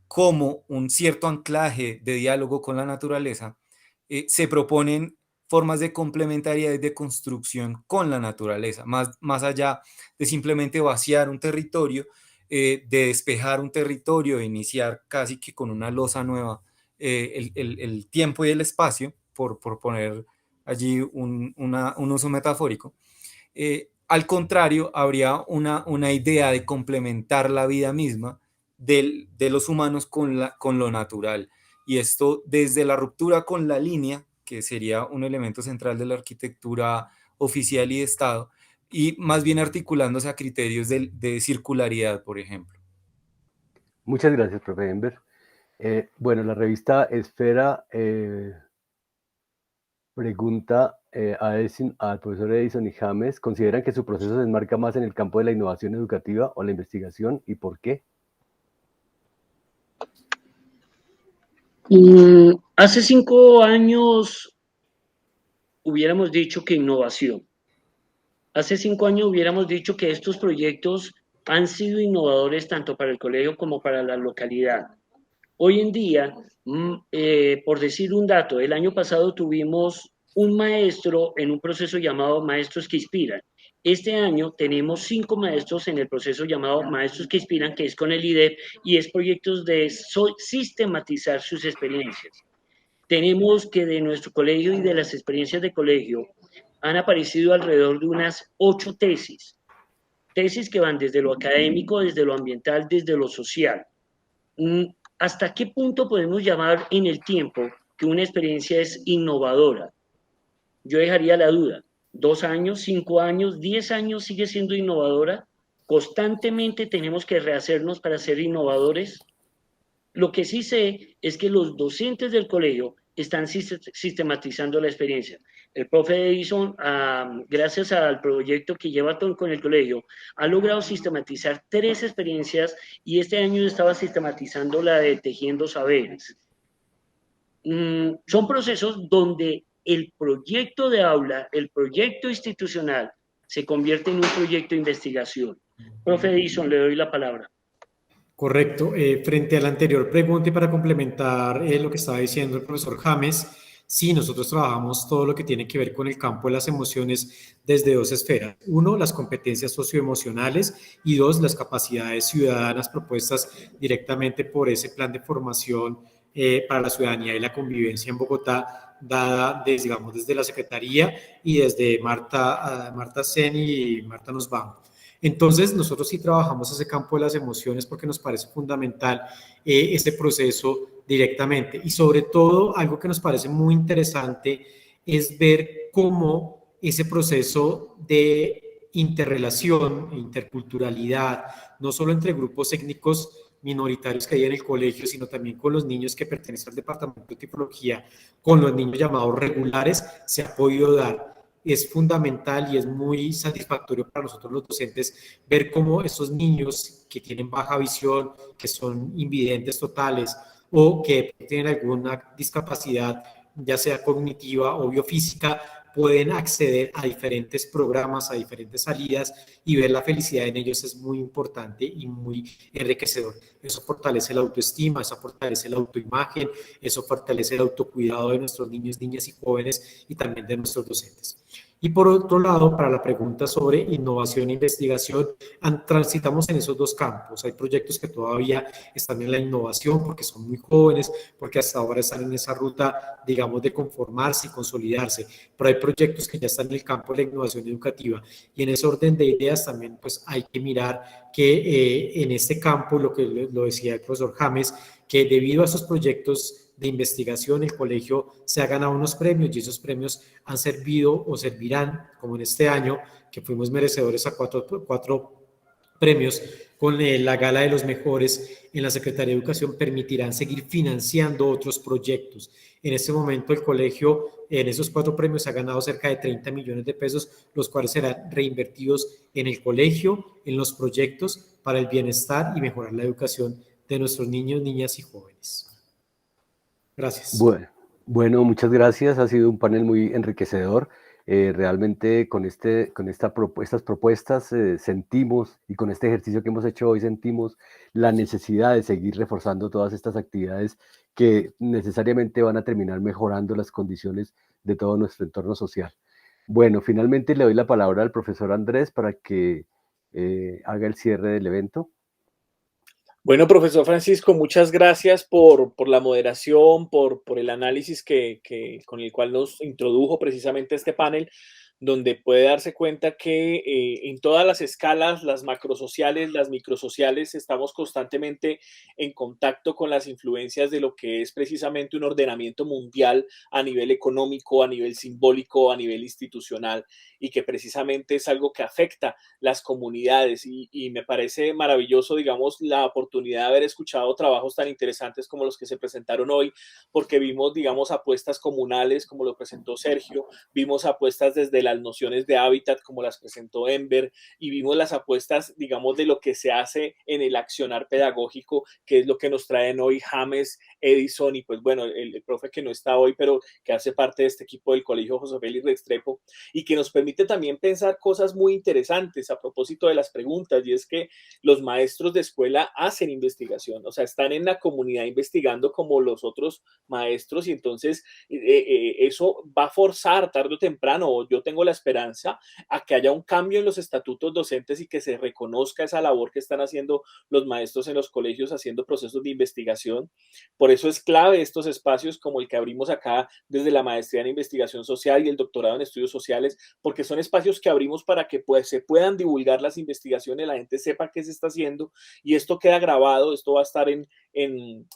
como un cierto anclaje de diálogo con la naturaleza, se proponen formas de complementariedad y de construcción con la naturaleza, más allá de simplemente vaciar un territorio, de despejar un territorio, de iniciar casi que con una losa nueva el tiempo y el espacio, por poner allí un uso metafórico. Al contrario, habría una idea de complementar la vida misma de los humanos con lo natural. Y esto desde la ruptura con la línea, que sería un elemento central de la arquitectura oficial y de Estado, y más bien articulándose a criterios de circularidad, por ejemplo. Muchas gracias, profe Enver. Bueno, la revista Esfera pregunta al profesor Edison y James, ¿consideran que su proceso se enmarca más en el campo de la innovación educativa o la investigación y por qué? Hace 5 años hubiéramos dicho que innovación. Hace 5 años hubiéramos dicho que estos proyectos han sido innovadores tanto para el colegio como para la localidad. Hoy en día, por decir un dato, el año pasado tuvimos un maestro en un proceso llamado Maestros que Inspiran. Este año tenemos 5 maestros en el proceso llamado Maestros que Inspiran, que es con el IDEP, y es proyectos de sistematizar sus experiencias. Tenemos que de nuestro colegio y de las experiencias de colegio han aparecido alrededor de unas 8 tesis. Tesis que van desde lo académico, desde lo ambiental, desde lo social. ¿Hasta qué punto podemos llamar en el tiempo que una experiencia es innovadora? Yo dejaría la duda. 2 años, 5 años, 10 años sigue siendo innovadora. Constantemente tenemos que rehacernos para ser innovadores. Lo que sí sé es que los docentes del colegio están sistematizando la experiencia. El profe Edison, gracias al proyecto que lleva con el colegio, ha logrado sistematizar 3 experiencias y este año estaba sistematizando la de Tejiendo Saberes. Son procesos donde el proyecto de aula, el proyecto institucional, se convierte en un proyecto de investigación. Profe Edison, le doy la palabra. Correcto. Frente a la anterior pregunta y para complementar lo que estaba diciendo el profesor James, sí, nosotros trabajamos todo lo que tiene que ver con el campo de las emociones desde 2 esferas. 1, las competencias socioemocionales y 2, las capacidades ciudadanas propuestas directamente por ese plan de formación para la ciudadanía y la convivencia en Bogotá, dada desde la Secretaría y desde Marta Sen y Marta Nussbaum. Entonces, nosotros sí trabajamos ese campo de las emociones porque nos parece fundamental este proceso directamente. Y sobre todo, algo que nos parece muy interesante es ver cómo ese proceso de interrelación, interculturalidad, no solo entre grupos étnicos minoritarios que hay en el colegio, sino también con los niños que pertenecen al departamento de tipología, con los niños llamados regulares, se ha podido dar. Es fundamental y es muy satisfactorio para nosotros los docentes ver cómo esos niños que tienen baja visión, que son invidentes totales o que tienen alguna discapacidad, ya sea cognitiva o biofísica, pueden acceder a diferentes programas, a diferentes salidas y ver la felicidad en ellos es muy importante y muy enriquecedor. Eso fortalece la autoestima, eso fortalece la autoimagen, eso fortalece el autocuidado de nuestros niños, niñas y jóvenes y también de nuestros docentes. Y por otro lado, para la pregunta sobre innovación e investigación, transitamos en esos 2 campos. Hay proyectos que todavía están en la innovación porque son muy jóvenes, porque hasta ahora están en esa ruta, digamos, de conformarse y consolidarse. Pero hay proyectos que ya están en el campo de la innovación educativa. Y en ese orden de ideas también pues, hay que mirar que en este campo, lo que lo decía el profesor James, que debido a esos proyectos de investigación, el colegio se ha ganado unos premios y esos premios han servido o servirán, como en este año, que fuimos merecedores a 4 premios con la Gala de los Mejores en la Secretaría de Educación, permitirán seguir financiando otros proyectos. En este momento el colegio en esos 4 premios ha ganado cerca de 30 millones de pesos, los cuales serán reinvertidos en el colegio, en los proyectos para el bienestar y mejorar la educación de nuestros niños, niñas y jóvenes. Gracias. Bueno, muchas gracias. Ha sido un panel muy enriquecedor. Realmente con estas propuestas sentimos, y con este ejercicio que hemos hecho hoy sentimos la necesidad de seguir reforzando todas estas actividades que necesariamente van a terminar mejorando las condiciones de todo nuestro entorno social. Bueno, finalmente le doy la palabra al profesor Andrés para que haga el cierre del evento. Bueno, profesor Francisco, muchas gracias por la moderación, por el análisis con el cual nos introdujo precisamente este panel, donde puede darse cuenta que en todas las escalas, las macrosociales, las microsociales, estamos constantemente en contacto con las influencias de lo que es precisamente un ordenamiento mundial a nivel económico, a nivel simbólico, a nivel institucional, y que precisamente es algo que afecta las comunidades. Y me parece maravilloso, digamos, la oportunidad de haber escuchado trabajos tan interesantes como los que se presentaron hoy, porque vimos, digamos, apuestas comunales como lo presentó Sergio, vimos apuestas desde las nociones de hábitat como las presentó Enver, y vimos las apuestas, digamos, de lo que se hace en el accionar pedagógico, que es lo que nos traen hoy James, Edison y pues bueno, el profe que no está hoy, pero que hace parte de este equipo del Colegio José Félix Restrepo, y que nos permite también pensar cosas muy interesantes a propósito de las preguntas, y es que los maestros de escuela hacen investigación, o sea, están en la comunidad investigando como los otros maestros, y entonces eso va a forzar tarde o temprano, o yo tengo la esperanza, a que haya un cambio en los estatutos docentes y que se reconozca esa labor que están haciendo los maestros en los colegios haciendo procesos de investigación. Por eso es clave estos espacios como el que abrimos acá desde la maestría en investigación social y el doctorado en estudios sociales, porque son espacios que abrimos para que se puedan divulgar las investigaciones, la gente sepa qué se está haciendo, y esto queda grabado, esto va a estar en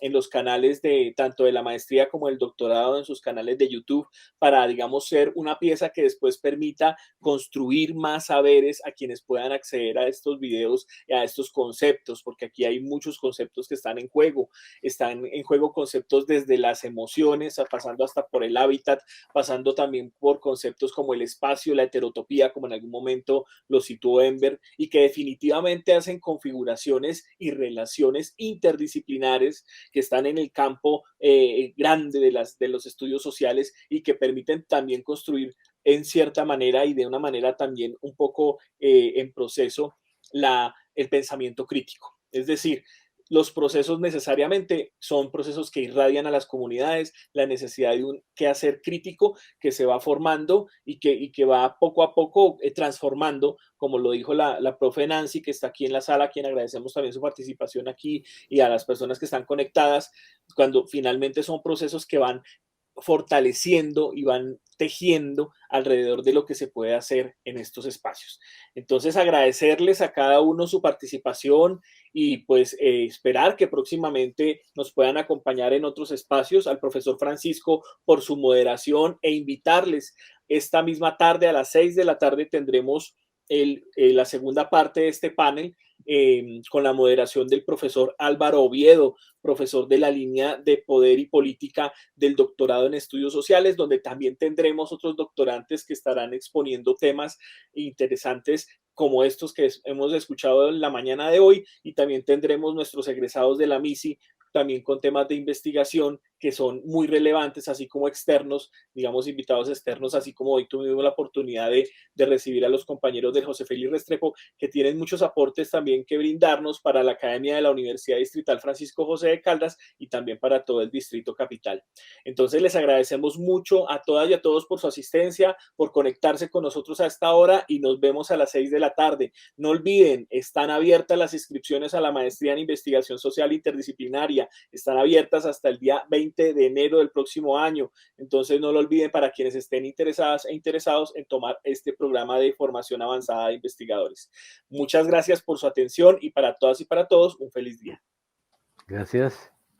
los canales de tanto de la maestría como del doctorado, en sus canales de YouTube, para, digamos, ser una pieza que después permita construir más saberes a quienes puedan acceder a estos videos y a estos conceptos, porque aquí hay muchos conceptos que están en juego. Están en juego conceptos desde las emociones, pasando hasta por el hábitat, pasando también por conceptos como el espacio, la heterotopía, como en algún momento lo situó Enver, y que definitivamente hacen configuraciones y relaciones interdisciplinares que están en el campo grande de los estudios sociales, y que permiten también construir en cierta manera y de una manera también un poco en proceso el pensamiento crítico. Es decir, los procesos necesariamente son procesos que irradian a las comunidades, la necesidad de un quehacer crítico que se va formando y que va poco a poco transformando, como lo dijo la profe Nancy, que está aquí en la sala, a quien agradecemos también su participación aquí, y a las personas que están conectadas, cuando finalmente son procesos que van fortaleciendo y van tejiendo alrededor de lo que se puede hacer en estos espacios. Entonces, agradecerles a cada uno su participación, y pues esperar que próximamente nos puedan acompañar en otros espacios, al profesor Francisco por su moderación, e invitarles esta misma tarde a las 6 de la tarde tendremos la segunda parte de este panel, con la moderación del profesor Álvaro Oviedo, profesor de la línea de Poder y Política del doctorado en Estudios Sociales, donde también tendremos otros doctorantes que estarán exponiendo temas interesantes como estos que hemos escuchado en la mañana de hoy, y también tendremos nuestros egresados de la MISI también con temas de investigación que son muy relevantes, así como externos, digamos, invitados externos, así como hoy tuvimos la oportunidad de recibir a los compañeros del José Félix Restrepo, que tienen muchos aportes también que brindarnos para la Academia de la Universidad Distrital Francisco José de Caldas y también para todo el Distrito Capital. Entonces, les agradecemos mucho a todas y a todos por su asistencia, por conectarse con nosotros a esta hora, y nos vemos a las 6 de la tarde. No olviden, están abiertas las inscripciones a la maestría en investigación social interdisciplinaria, están abiertas hasta el día 20 de enero del próximo año. Entonces no lo olviden, para quienes estén interesadas e interesados en tomar este programa de formación avanzada de investigadores. Muchas gracias por su atención, y para todas y para todos un feliz día. Gracias.